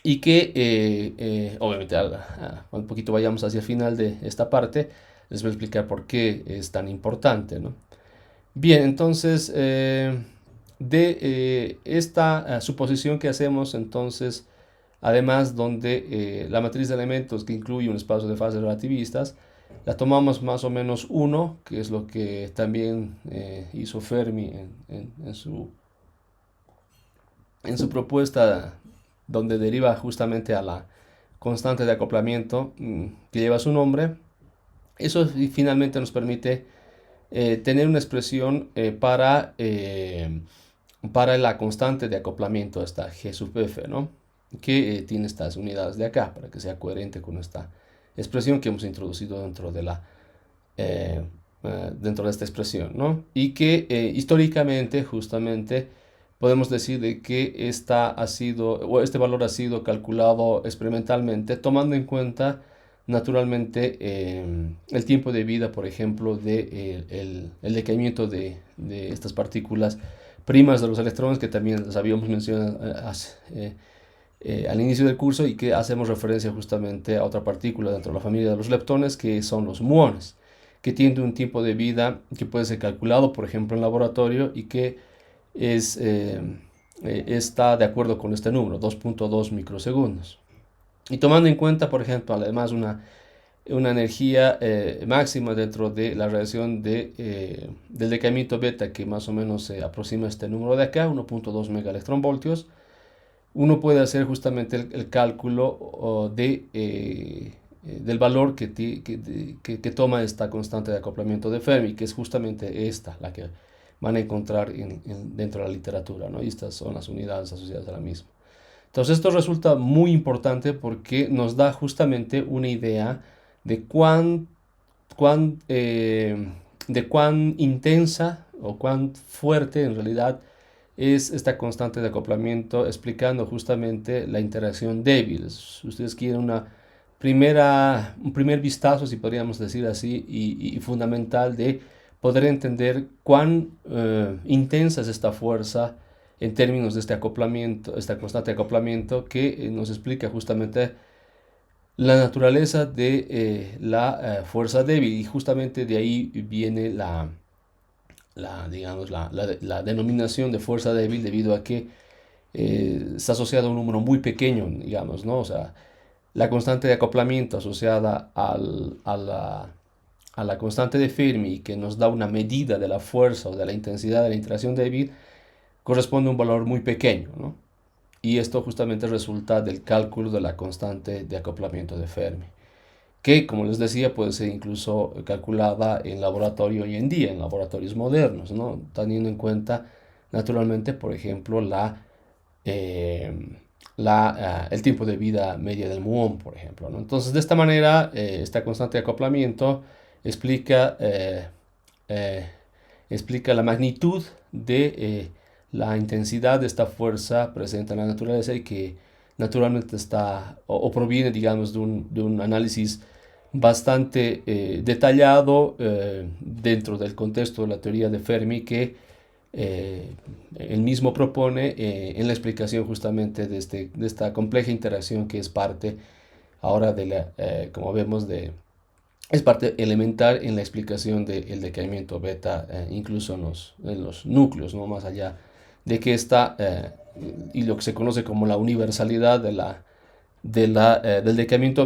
Y que, obviamente, un poquito vayamos hacia el final de esta parte, les voy a explicar por qué es tan importante, ¿no? Bien, entonces, de esta suposición que hacemos, entonces, además donde la matriz de elementos que incluye un espacio de fases relativistas, la tomamos más o menos 1, que es lo que también hizo Fermi en su propuesta donde deriva justamente a la constante de acoplamiento que lleva su nombre. Eso finalmente nos permite tener una expresión para la constante de acoplamiento, esta G sub f, ¿no? Que tiene estas unidades de acá, para que sea coherente con esta expresión que hemos introducido eh, dentro de esta expresión, ¿no? Y que históricamente, justamente, podemos decir de que este valor ha sido calculado experimentalmente, tomando en cuenta naturalmente el tiempo de vida, por ejemplo, el decaimiento de estas partículas primas de los electrones, que también las habíamos mencionado al inicio del curso, y que hacemos referencia justamente a otra partícula dentro de la familia de los leptones, que son los muones, que tienen un tiempo de vida que puede ser calculado, por ejemplo, en laboratorio, y que está de acuerdo con este número, 2.2 microsegundos. Y tomando en cuenta, por ejemplo, además una energía máxima dentro de la radiación del decaimiento beta, que más o menos se aproxima a este número de acá, 1.2 megaelectronvoltios, uno puede hacer justamente el cálculo del valor que toma esta constante de acoplamiento de Fermi, que es justamente esta, la que van a encontrar dentro de la literatura, ¿no? Y estas son las unidades asociadas a la misma. Entonces esto resulta muy importante porque nos da justamente una idea de de cuán intensa o cuán fuerte en realidad es esta constante de acoplamiento, explicando justamente la interacción débil. Si ustedes quieren un primer vistazo, si podríamos decir así, y fundamental de poder entender cuán intensa es esta fuerza en términos de este acoplamiento, esta constante de acoplamiento, que nos explica justamente la naturaleza de la fuerza débil, y justamente de ahí viene digamos, la denominación de fuerza débil, debido a que está asociada a un número muy pequeño, digamos, ¿no? O sea, la constante de acoplamiento asociada a la constante de Fermi, que nos da una medida de la fuerza o de la intensidad de la interacción débil, corresponde a un valor muy pequeño, ¿no? Y esto justamente resulta del cálculo de la constante de acoplamiento de Fermi, que, como les decía, puede ser incluso calculada en laboratorio hoy en día, en laboratorios modernos, ¿no? Teniendo en cuenta, naturalmente, por ejemplo, eh, el tiempo de vida media del muón, por ejemplo, ¿no? Entonces, de esta manera, esta constante de acoplamiento explica, eh, eh, explica la magnitud de la intensidad de esta fuerza presente en la naturaleza, y que naturalmente está o proviene, digamos, de un análisis bastante detallado dentro del contexto de la teoría de Fermi, que él mismo propone en la explicación justamente de esta compleja interacción, que es parte ahora como vemos, es parte elemental en la explicación del decaimiento beta, incluso en los núcleos, ¿no? Más allá de que y lo que se conoce como la universalidad del decaimiento,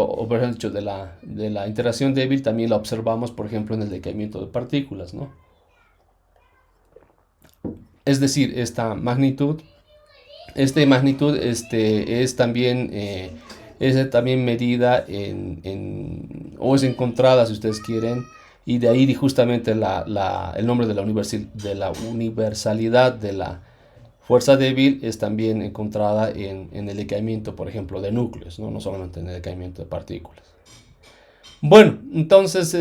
o mejor dicho, de la interacción débil, también la observamos, por ejemplo, en el decaimiento de partículas, ¿no? Es decir, esta magnitud es también medida o es encontrada, si ustedes quieren, y de ahí justamente el nombre de la universalidad de la fuerza débil es también encontrada en el decaimiento, por ejemplo, de núcleos, ¿no? No solamente en el decaimiento de partículas. Bueno, entonces,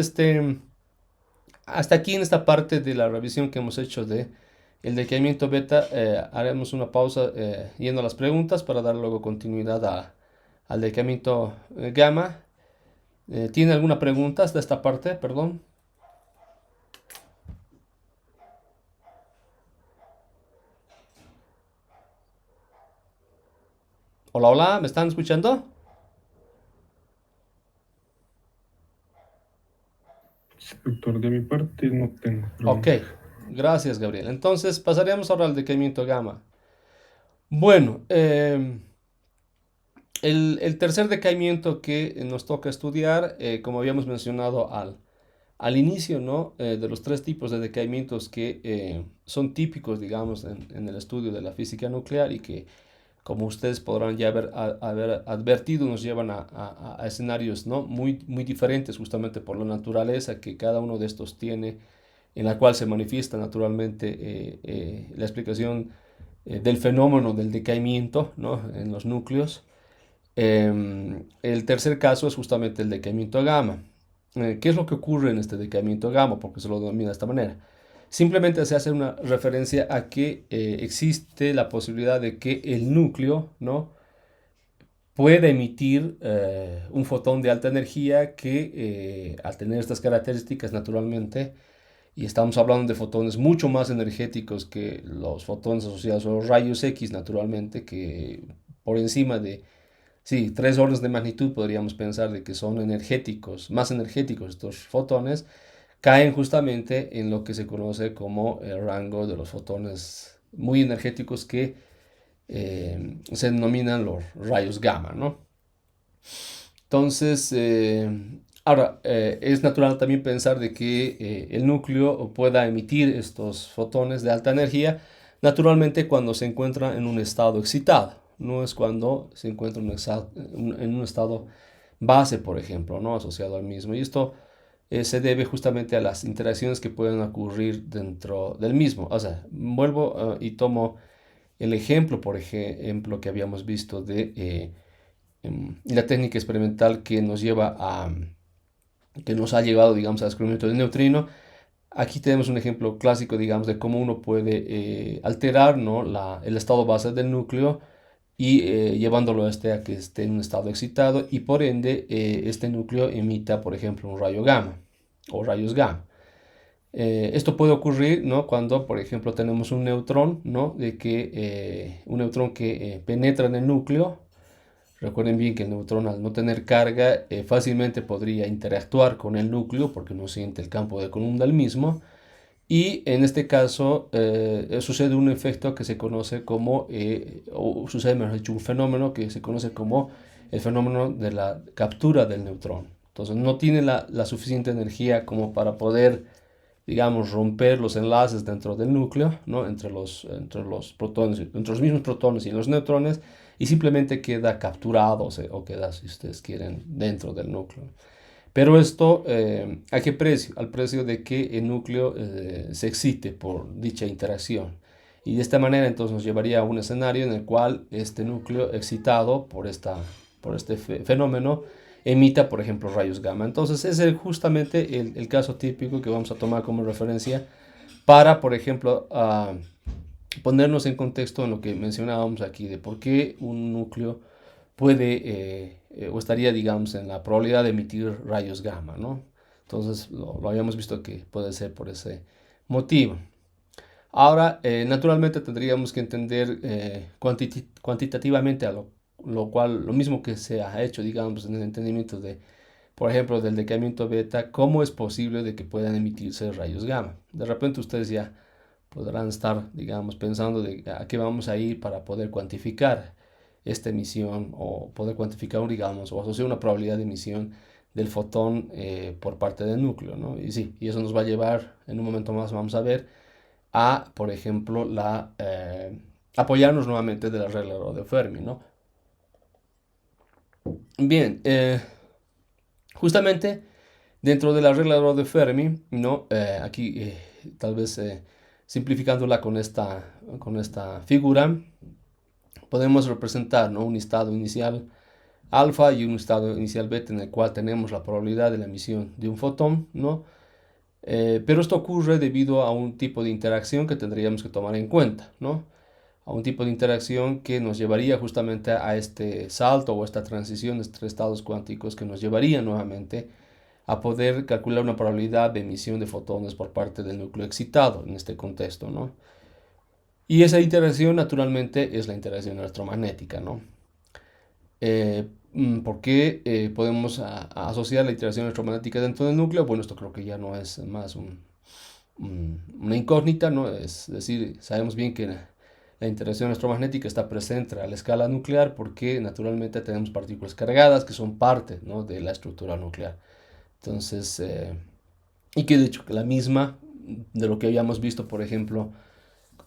hasta aquí en esta parte de la revisión que hemos hecho de el decaimiento beta, haremos una pausa yendo a las preguntas para dar luego continuidad al decaimiento gamma. ¿Tiene alguna pregunta hasta esta parte? Perdón. Hola, hola, ¿me están escuchando? Doctor, de mi parte no tengo Ok, preguntas. gracias, Gabriel. Entonces pasaremos ahora al decaimiento gamma. Bueno, el tercer decaimiento que nos toca estudiar, como habíamos mencionado al inicio, ¿no? De los tres tipos de decaimientos que son típicos, digamos, en el estudio de la física nuclear, y que como ustedes podrán ya haber advertido, nos llevan a escenarios, ¿no? Muy diferentes, justamente por la naturaleza que cada uno de estos tiene, en la cual se manifiesta naturalmente la explicación del fenómeno del decaimiento, ¿no? En los núcleos. El tercer caso es justamente el decaimiento gamma. ¿Qué es lo que ocurre en este decaimiento gamma? Porque se lo denomina de esta manera. Simplemente se hace una referencia a que existe la posibilidad de que el núcleo, ¿no?, pueda emitir un fotón de alta energía que, al tener estas características naturalmente, y estamos hablando de fotones mucho más energéticos que los fotones asociados a los rayos X naturalmente, que por encima de, sí, 3 órdenes de magnitud podríamos pensar de que son energéticos, más energéticos estos fotones, caen justamente en lo que se conoce como el rango de los fotones muy energéticos que se denominan los rayos gamma, ¿no? Entonces, ahora, es natural también pensar de que el núcleo pueda emitir estos fotones de alta energía naturalmente cuando se encuentra en un estado excitado, no es cuando se encuentra en un estado base, por ejemplo, ¿no?, asociado al mismo. Y esto se debe justamente a las interacciones que pueden ocurrir dentro del mismo. O sea, vuelvo y tomo el ejemplo, por ejemplo, que habíamos visto de la técnica experimental que nos lleva que nos ha llevado, digamos, al descubrimiento del neutrino. Aquí tenemos un ejemplo clásico, digamos, de cómo uno puede alterar, ¿no?, el estado base del núcleo y llevándolo a que esté en un estado excitado y por ende este núcleo emita, por ejemplo, un rayo gamma o rayos gamma. Esto puede ocurrir, ¿no?, cuando, por ejemplo, tenemos un neutrón, ¿no?, un neutrón que penetra en el núcleo. Recuerden bien que el neutrón, al no tener carga, fácilmente podría interactuar con el núcleo porque no siente el campo de Coulomb del mismo. Y en este caso sucede un efecto que se conoce como, o sucede, mejor dicho, un fenómeno que se conoce como el fenómeno de la captura del neutrón. Entonces no tiene la suficiente energía como para poder, digamos, romper los enlaces dentro del núcleo, ¿no?, entre los protones, entre los mismos protones y los neutrones, y simplemente queda capturado o queda, si ustedes quieren, dentro del núcleo. Pero esto, ¿a qué precio? Al precio de que el núcleo se excite por dicha interacción. Y de esta manera entonces nos llevaría a un escenario en el cual este núcleo excitado por este fenómeno emita, por ejemplo, rayos gamma. Entonces ese es justamente el caso típico que vamos a tomar como referencia para, por ejemplo, ponernos en contexto en lo que mencionábamos aquí, de por qué un núcleo puede o estaría, digamos, en la probabilidad de emitir rayos gamma, ¿no? Entonces lo habíamos visto que puede ser por ese motivo. Ahora, naturalmente tendríamos que entender cuantitativamente lo mismo que se ha hecho, digamos, en el entendimiento de, por ejemplo, del decaimiento beta, cómo es posible de que puedan emitirse rayos gamma. De repente ustedes ya podrán estar, digamos, pensando de a qué vamos a ir para poder cuantificar esta emisión o poder cuantificar, digamos, o asociar una probabilidad de emisión del fotón por parte del núcleo, ¿no? Y sí, y eso nos va a llevar, en un momento más vamos a ver, por ejemplo, apoyarnos nuevamente de la regla de Fermi, ¿no? Bien, justamente dentro de la regla de Fermi, ¿no? Aquí tal vez simplificándola con esta figura, podemos representar, ¿no?, un estado inicial alfa y un estado inicial beta en el cual tenemos la probabilidad de la emisión de un fotón, ¿no? Pero esto ocurre debido a un tipo de interacción que tendríamos que tomar en cuenta, ¿no? A un tipo de interacción que nos llevaría justamente a este salto o esta transición de tres estados cuánticos que nos llevaría nuevamente a poder calcular una probabilidad de emisión de fotones por parte del núcleo excitado en este contexto, ¿no? Y esa interacción naturalmente es la interacción electromagnética, ¿no? ¿Por qué podemos asociar la interacción electromagnética dentro del núcleo? Bueno, esto creo que ya no es más una incógnita, ¿no? Es decir, sabemos bien que la interacción electromagnética está presente a la escala nuclear porque naturalmente tenemos partículas cargadas que son parte, ¿no?, de la estructura nuclear. Entonces, y que de hecho la misma de lo que habíamos visto, por ejemplo,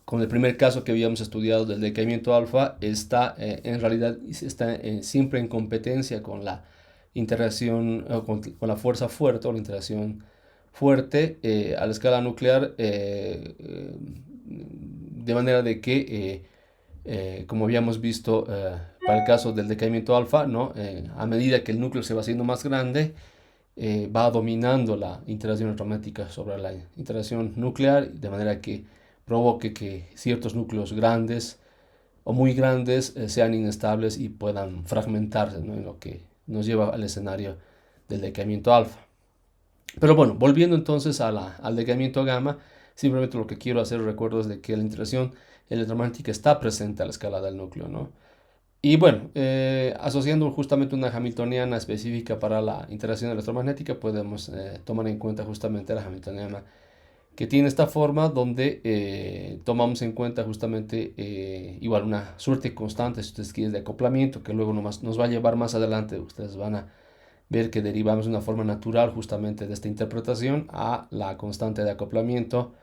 con el primer caso que habíamos estudiado del decaimiento alfa, en realidad está siempre en competencia con la interacción, con la fuerza fuerte o la interacción fuerte a la escala nuclear, de manera de que, como habíamos visto para el caso del decaimiento alfa, ¿no? A medida que el núcleo se va haciendo más grande, va dominando la interacción electromagnética sobre la interacción nuclear, de manera que provoque que ciertos núcleos grandes o muy grandes sean inestables y puedan fragmentarse, ¿no? En lo que nos lleva al escenario del decaimiento alfa. Pero bueno, volviendo entonces al decaimiento gamma, simplemente lo que quiero hacer recuerdo es de que la interacción electromagnética está presente a la escala del núcleo, ¿no? Y bueno, asociando justamente una hamiltoniana específica para la interacción electromagnética, podemos tomar en cuenta justamente la hamiltoniana que tiene esta forma donde tomamos en cuenta justamente igual una suerte constante, si ustedes quieren, de acoplamiento, que luego nos va a llevar más adelante. Ustedes van a ver que derivamos de una forma natural justamente de esta interpretación a la constante de acoplamiento,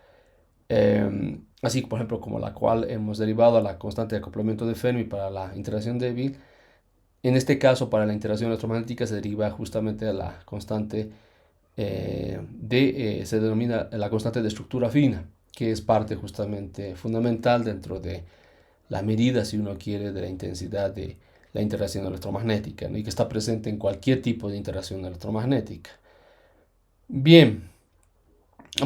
así por ejemplo como la cual hemos derivado a la constante de acoplamiento de Fermi para la interacción débil. En este caso, para la interacción electromagnética se deriva justamente a la constante se denomina la constante de estructura fina, que es parte justamente fundamental dentro de la medida, si uno quiere, de la intensidad de la interacción electromagnética, ¿no? Y que está presente en cualquier tipo de interacción electromagnética. Bien,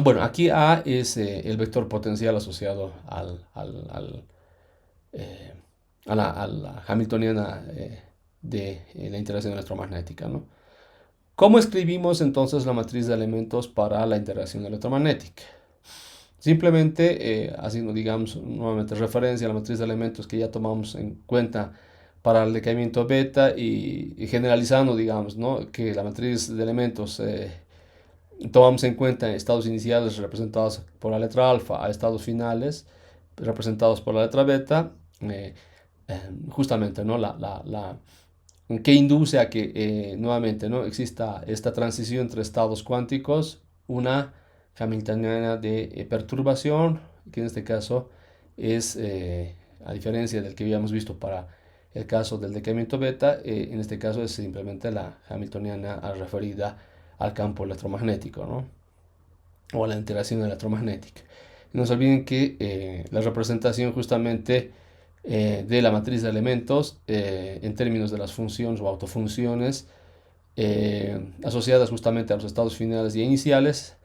bueno, aquí A es el vector potencial asociado a la hamiltoniana de la interacción electromagnética, ¿no? ¿Cómo escribimos entonces la matriz de elementos para la interacción electromagnética? Simplemente haciendo, digamos, nuevamente referencia a la matriz de elementos que ya tomamos en cuenta para el decaimiento beta y generalizando, digamos, ¿no? Que la matriz de elementos tomamos en cuenta estados iniciales representados por la letra alfa a estados finales representados por la letra beta, justamente, ¿no? Que induce a que nuevamente, ¿no? Exista esta transición entre estados cuánticos, una hamiltoniana de perturbación, que en este caso es, a diferencia del que habíamos visto para el caso del decaimiento beta, en este caso es simplemente la hamiltoniana referida al campo electromagnético, ¿no? O a la interacción electromagnética. No se olviden que la representación justamente de la matriz de elementos en términos de las funciones o autofunciones asociadas justamente a los estados finales y iniciales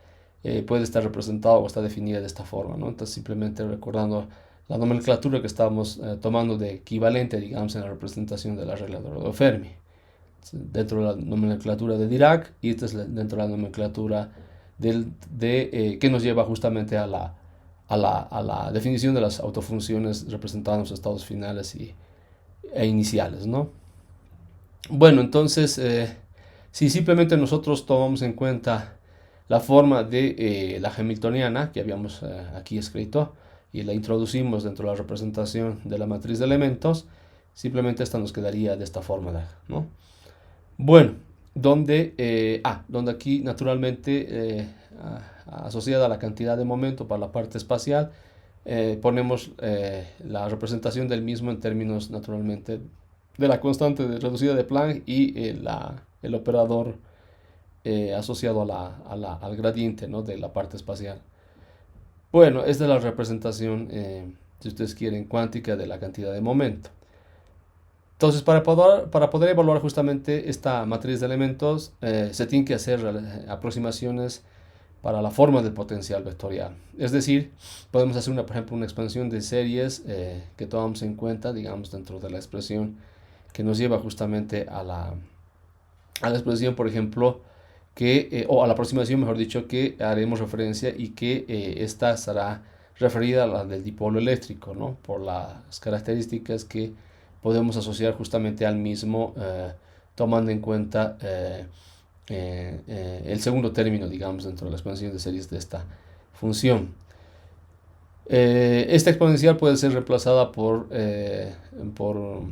puede estar representada o está definida de esta forma, ¿no? Entonces simplemente recordando la nomenclatura que estamos tomando de equivalente, digamos, en la representación de la regla de Rodó-Fermi dentro de la nomenclatura de Dirac, y esta es dentro de la nomenclatura que nos lleva justamente a la definición de las autofunciones representando los estados finales e iniciales, ¿no? Bueno, entonces, si simplemente nosotros tomamos en cuenta la forma de la hamiltoniana que habíamos aquí escrito y la introducimos dentro de la representación de la matriz de elementos, simplemente esta nos quedaría de esta forma, ¿no? Bueno, donde aquí naturalmente asociada a la cantidad de momento para la parte espacial, ponemos la representación del mismo en términos naturalmente de la constante reducida de Planck y el operador asociado al gradiente, ¿no? De la parte espacial. Bueno, esta es la representación, si ustedes quieren, cuántica de la cantidad de momento. Entonces, para poder evaluar justamente esta matriz de elementos, se tienen que hacer aproximaciones para la forma del potencial vectorial. Es decir, podemos hacer, por ejemplo, una expansión de series que tomamos en cuenta, digamos, dentro de la expresión que nos lleva justamente a la expresión, por ejemplo, o a la aproximación, mejor dicho, que haremos referencia y que esta será referida a la del dipolo eléctrico, ¿no? Por las características que podemos asociar justamente al mismo, tomando en cuenta el segundo término, digamos, dentro de la expansión de series de esta función. Esta exponencial puede ser reemplazada por ejemplo,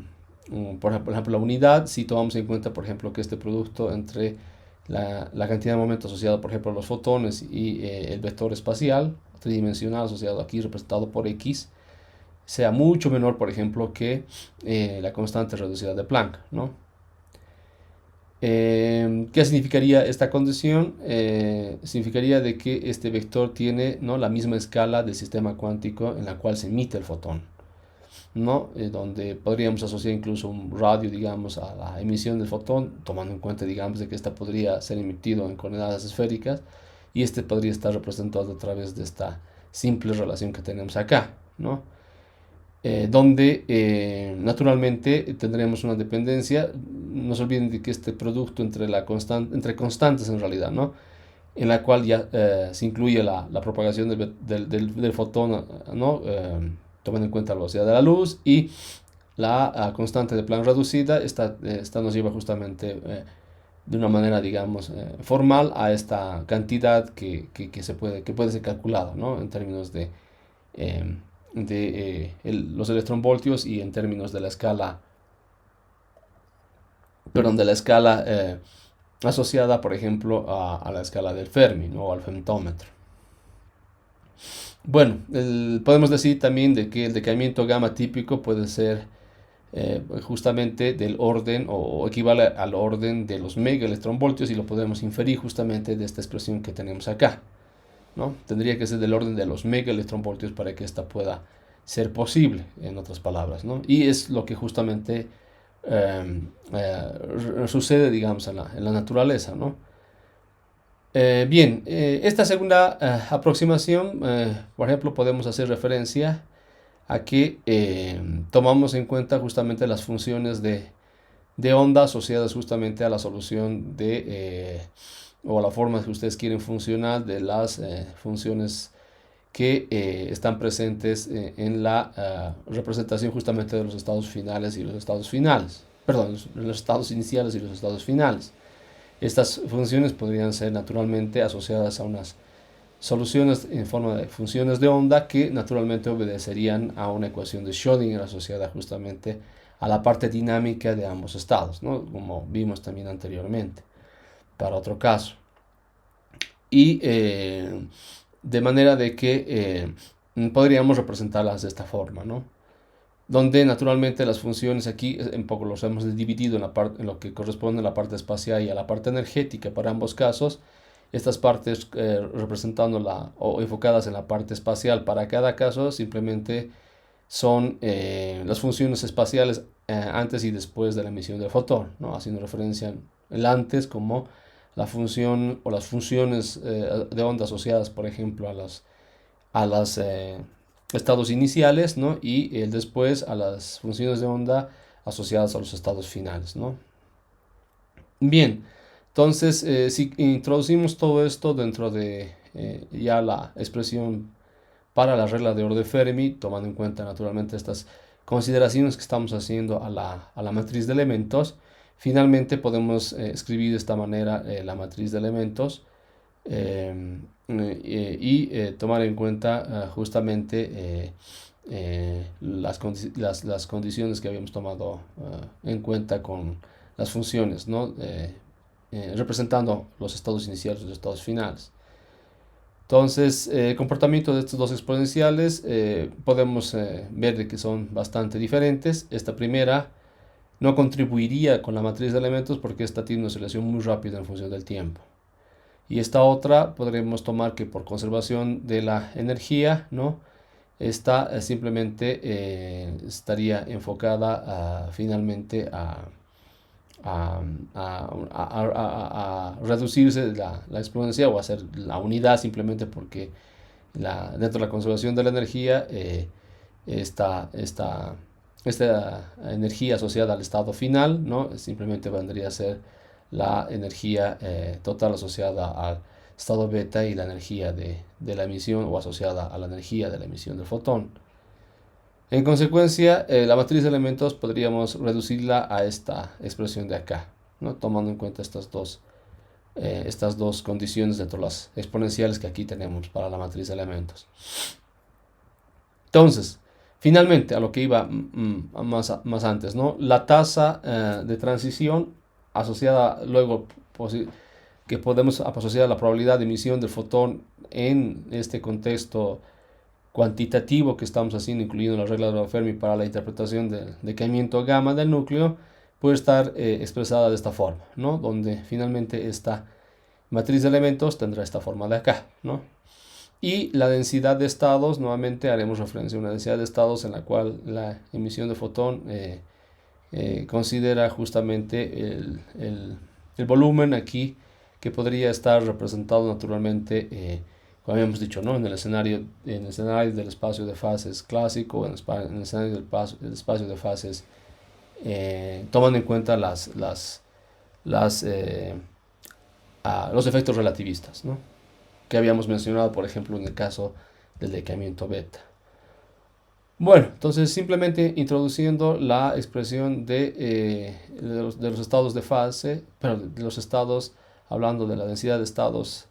la unidad, si tomamos en cuenta, por ejemplo, que este producto entre la cantidad de momento asociado, por ejemplo, a los fotones y el vector espacial, tridimensional asociado aquí representado por X sea mucho menor, por ejemplo, que la constante reducida de Planck, ¿no? ¿Qué significaría esta condición? Significaría de que este vector tiene, ¿no?, la misma escala del sistema cuántico en la cual se emite el fotón, ¿no? Donde podríamos asociar incluso un radio, digamos, a la emisión del fotón, tomando en cuenta, digamos, de que esta podría ser emitido en coordenadas esféricas y este podría estar representado a través de esta simple relación que tenemos acá, ¿no? Donde naturalmente tendremos una dependencia. No se olviden de que este producto entre constantes en realidad, ¿no?, en la cual ya se incluye la propagación del fotón, ¿no?, tomando en cuenta la velocidad de la luz y la constante de Planck reducida. Esta nos lleva justamente de una manera, digamos, formal a esta cantidad que puede ser calculada, ¿no?, en términos eh, los electronvoltios y en términos de la escala, perdón, de la escala asociada, por ejemplo, a la escala del Fermi, ¿no?, o al femtómetro. Bueno, podemos decir también de que el decaimiento gamma típico puede ser justamente del orden o equivale al orden de los megaelectronvoltios y lo podemos inferir justamente de esta expresión que tenemos acá, ¿no? Tendría que ser del orden de los megaelectronvoltios para que esta pueda ser posible, en otras palabras, ¿no? Y es lo que justamente sucede, digamos, en la naturaleza, ¿no? Bien, esta segunda aproximación, por ejemplo, podemos hacer referencia a que tomamos en cuenta justamente las funciones de onda asociadas justamente a la solución o la forma que ustedes quieren funcionar de las funciones que están presentes en la representación justamente de los estados finales y los estados finales, perdón, los estados iniciales y los estados finales. Estas funciones podrían ser naturalmente asociadas a unas soluciones en forma de funciones de onda que naturalmente obedecerían a una ecuación de Schrödinger asociada justamente a la parte dinámica de ambos estados, ¿no?, como vimos también anteriormente para otro caso. Y de manera de que podríamos representarlas de esta forma, ¿no?, donde naturalmente las funciones aquí un poco los hemos dividido en lo que corresponde a la parte espacial y a la parte energética para ambos casos. Estas partes representándola o enfocadas en la parte espacial para cada caso simplemente son las funciones espaciales antes y después de la emisión del fotón, ¿no?, haciendo referencia el antes como la función o las funciones de onda asociadas, por ejemplo, a los estados iniciales, ¿no?, y el después a las funciones de onda asociadas a los estados finales, ¿no? Bien, entonces si introducimos todo esto dentro de ya la expresión para la regla de orden Fermi, tomando en cuenta naturalmente estas consideraciones que estamos haciendo a la matriz de elementos, finalmente podemos escribir de esta manera la matriz de elementos y tomar en cuenta justamente las condiciones que habíamos tomado en cuenta con las funciones, ¿no?, representando los estados iniciales y los estados finales. Entonces, el comportamiento de estos dos exponenciales podemos ver de que son bastante diferentes. Esta primera no contribuiría con la matriz de elementos porque esta tiene una oscilación muy rápida en función del tiempo. Y esta otra podremos tomar que por conservación de la energía, ¿no?, esta simplemente estaría enfocada finalmente a reducirse la exponencia o a hacer la unidad simplemente porque dentro de la conservación de la energía esta energía asociada al estado final, ¿no?, simplemente vendría a ser la energía total asociada al estado beta y la energía de la emisión o asociada a la energía de la emisión del fotón. En consecuencia, la matriz de elementos podríamos reducirla a esta expresión de acá, ¿no?, tomando en cuenta estas dos condiciones dentro de las exponenciales que aquí tenemos para la matriz de elementos. Entonces, finalmente, a lo que iba más antes, ¿no?, la tasa de transición asociada luego que podemos asociar la probabilidad de emisión del fotón en este contexto cuantitativo que estamos haciendo, incluyendo la regla de Fermi para la interpretación del decaimiento gamma del núcleo, puede estar expresada de esta forma, ¿no? Donde finalmente esta matriz de elementos tendrá esta forma de acá, ¿no? Y la densidad de estados, nuevamente haremos referencia a una densidad de estados en la cual la emisión de fotón considera justamente el volumen aquí, que podría estar representado naturalmente, como habíamos dicho, ¿no? En el escenario del espacio de fases clásico, en el escenario del espacio de fases, tomando en cuenta los efectos relativistas, ¿no? Que habíamos mencionado, por ejemplo, en el caso del decaimiento beta. Bueno, entonces simplemente introduciendo la expresión de los estados de fase, pero de los estados, hablando de la densidad de estados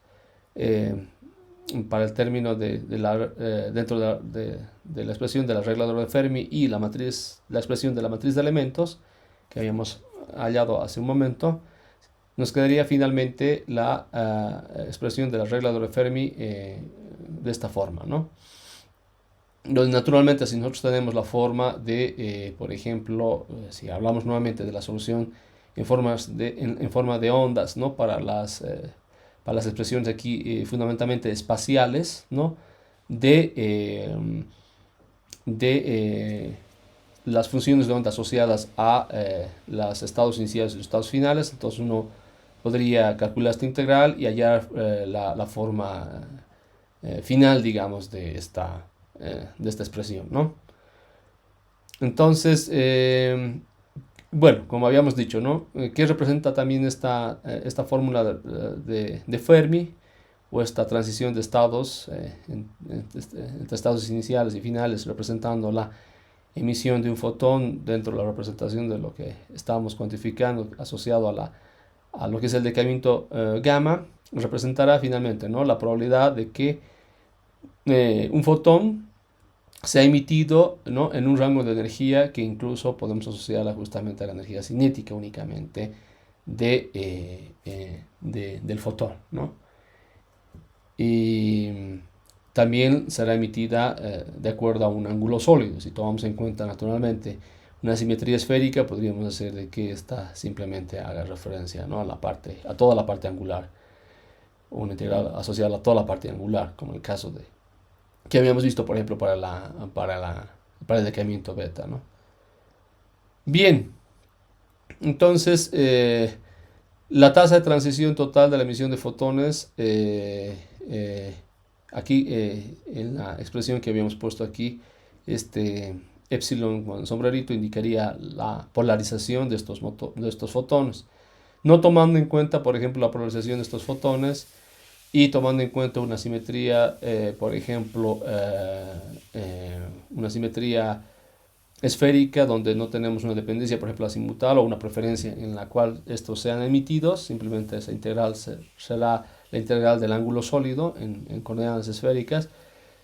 para el término dentro de la expresión de la regla de Fermi y la expresión de la matriz de elementos que habíamos hallado hace un momento, nos quedaría finalmente la expresión de la regla de Fermi de esta forma, ¿no? Donde naturalmente, si nosotros tenemos la forma de, por ejemplo, si hablamos nuevamente de la solución en forma de ondas, ¿no? Para las expresiones aquí fundamentalmente espaciales, ¿no? De las funciones de onda asociadas a los estados iniciales y los estados finales. Entonces uno podría calcular esta integral y hallar la forma final, digamos, de esta expresión, ¿no? Entonces, bueno, como habíamos dicho, ¿no? ¿Qué representa también esta fórmula de Fermi o esta transición de estados entre estados iniciales y finales, representando la emisión de un fotón dentro de la representación de lo que estábamos cuantificando asociado a lo que es el decaimiento gamma? Representará finalmente, ¿no? La probabilidad de que un fotón se ha emitido, ¿no? En un rango de energía que incluso podemos asociarla justamente a la energía cinética únicamente del fotón, ¿no? Y también será emitida de acuerdo a un ángulo sólido. Si tomamos en cuenta naturalmente una simetría esférica, podríamos hacer de que esta simplemente haga referencia, ¿no? a toda la parte angular, o una integral asociada a toda la parte angular, como el caso que habíamos visto, por ejemplo, para el decaimiento beta, ¿no? Bien, entonces la tasa de transición total de la emisión de fotones, aquí en la expresión que habíamos puesto aquí, epsilon con sombrerito indicaría la polarización de estos fotones, no tomando en cuenta, por ejemplo, la polarización de estos fotones y tomando en cuenta una simetría, por ejemplo, una simetría esférica donde no tenemos una dependencia, por ejemplo, azimutal o una preferencia en la cual estos sean emitidos. Simplemente esa integral será la integral del ángulo sólido en coordenadas esféricas.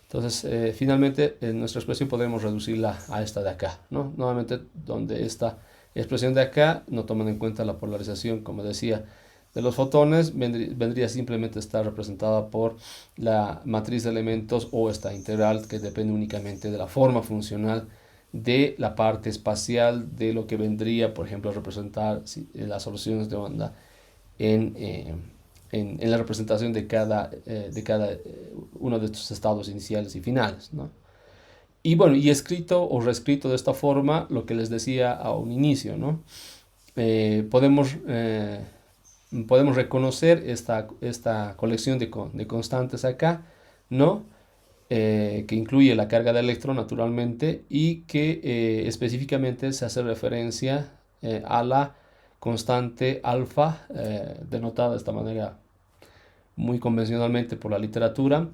Entonces, finalmente, en nuestra expresión podremos reducirla a esta de acá, ¿no? Nuevamente, donde esta expresión de acá no toman en cuenta la polarización, como decía, de los fotones, vendría simplemente a estar representada por la matriz de elementos o esta integral que depende únicamente de la forma funcional de la parte espacial de lo que vendría, por ejemplo, a representar las soluciones de onda en la representación de cada uno de estos estados iniciales y finales, ¿no? Y bueno, y escrito o reescrito de esta forma, lo que les decía a un inicio, ¿no? Podemos reconocer esta colección de constantes acá, ¿no? Que incluye la carga de electrón naturalmente y que específicamente se hace referencia a la constante alfa, denotada de esta manera muy convencionalmente por la literatura,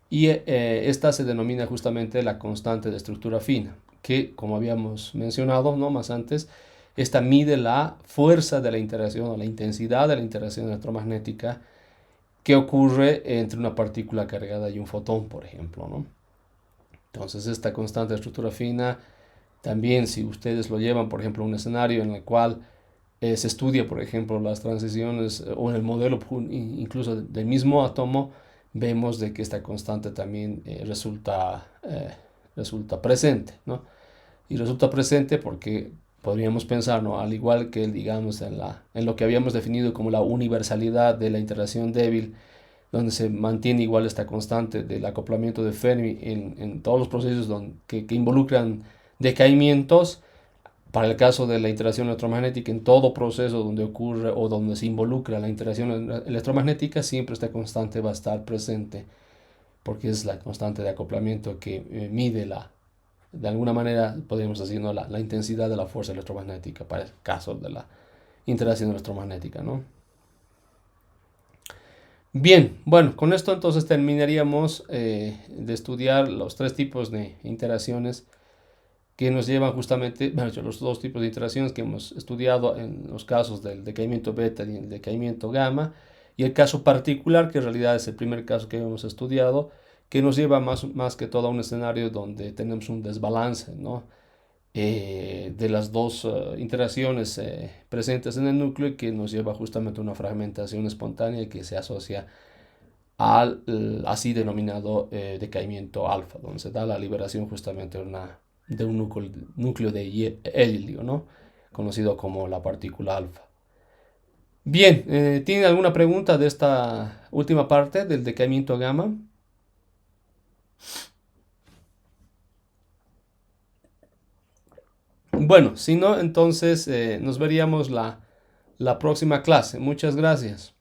y esta se denomina justamente la constante de estructura fina, que, como habíamos mencionado, ¿no? Más antes, esta mide la fuerza de la interacción o la intensidad de la interacción electromagnética que ocurre entre una partícula cargada y un fotón, por ejemplo, ¿no? Entonces, esta constante de estructura fina, también si ustedes lo llevan, por ejemplo, a un escenario en el cual se estudia, por ejemplo, las transiciones o en el modelo incluso del mismo átomo, vemos de que esta constante también resulta presente, ¿no? Y resulta presente porque podríamos pensar, ¿no? Al igual que, digamos, en lo que habíamos definido como la universalidad de la interacción débil, donde se mantiene igual esta constante del acoplamiento de Fermi en todos los procesos que involucran decaimientos. Para el caso de la interacción electromagnética, en todo proceso donde ocurre o donde se involucra la interacción electromagnética, siempre esta constante va a estar presente, porque es la constante de acoplamiento que mide de alguna manera, podríamos decir, ¿no? la intensidad de la fuerza electromagnética para el caso de la interacción electromagnética, ¿no? Bien, bueno, con esto entonces terminaríamos de estudiar los tres tipos de interacciones que nos llevan justamente, bueno, los dos tipos de interacciones que hemos estudiado en los casos del decaimiento beta y el decaimiento gamma, y el caso particular, que en realidad es el primer caso que hemos estudiado, que nos lleva más que todo a un escenario donde tenemos un desbalance, ¿no? De las dos interacciones presentes en el núcleo y que nos lleva justamente a una fragmentación espontánea que se asocia al así denominado decaimiento alfa, donde se da la liberación justamente de un núcleo de helio, ¿no? Conocido como la partícula alfa. Bien, ¿tienen alguna pregunta de esta última parte del decaimiento gamma? Bueno, si no, entonces nos veríamos la próxima clase. Muchas gracias.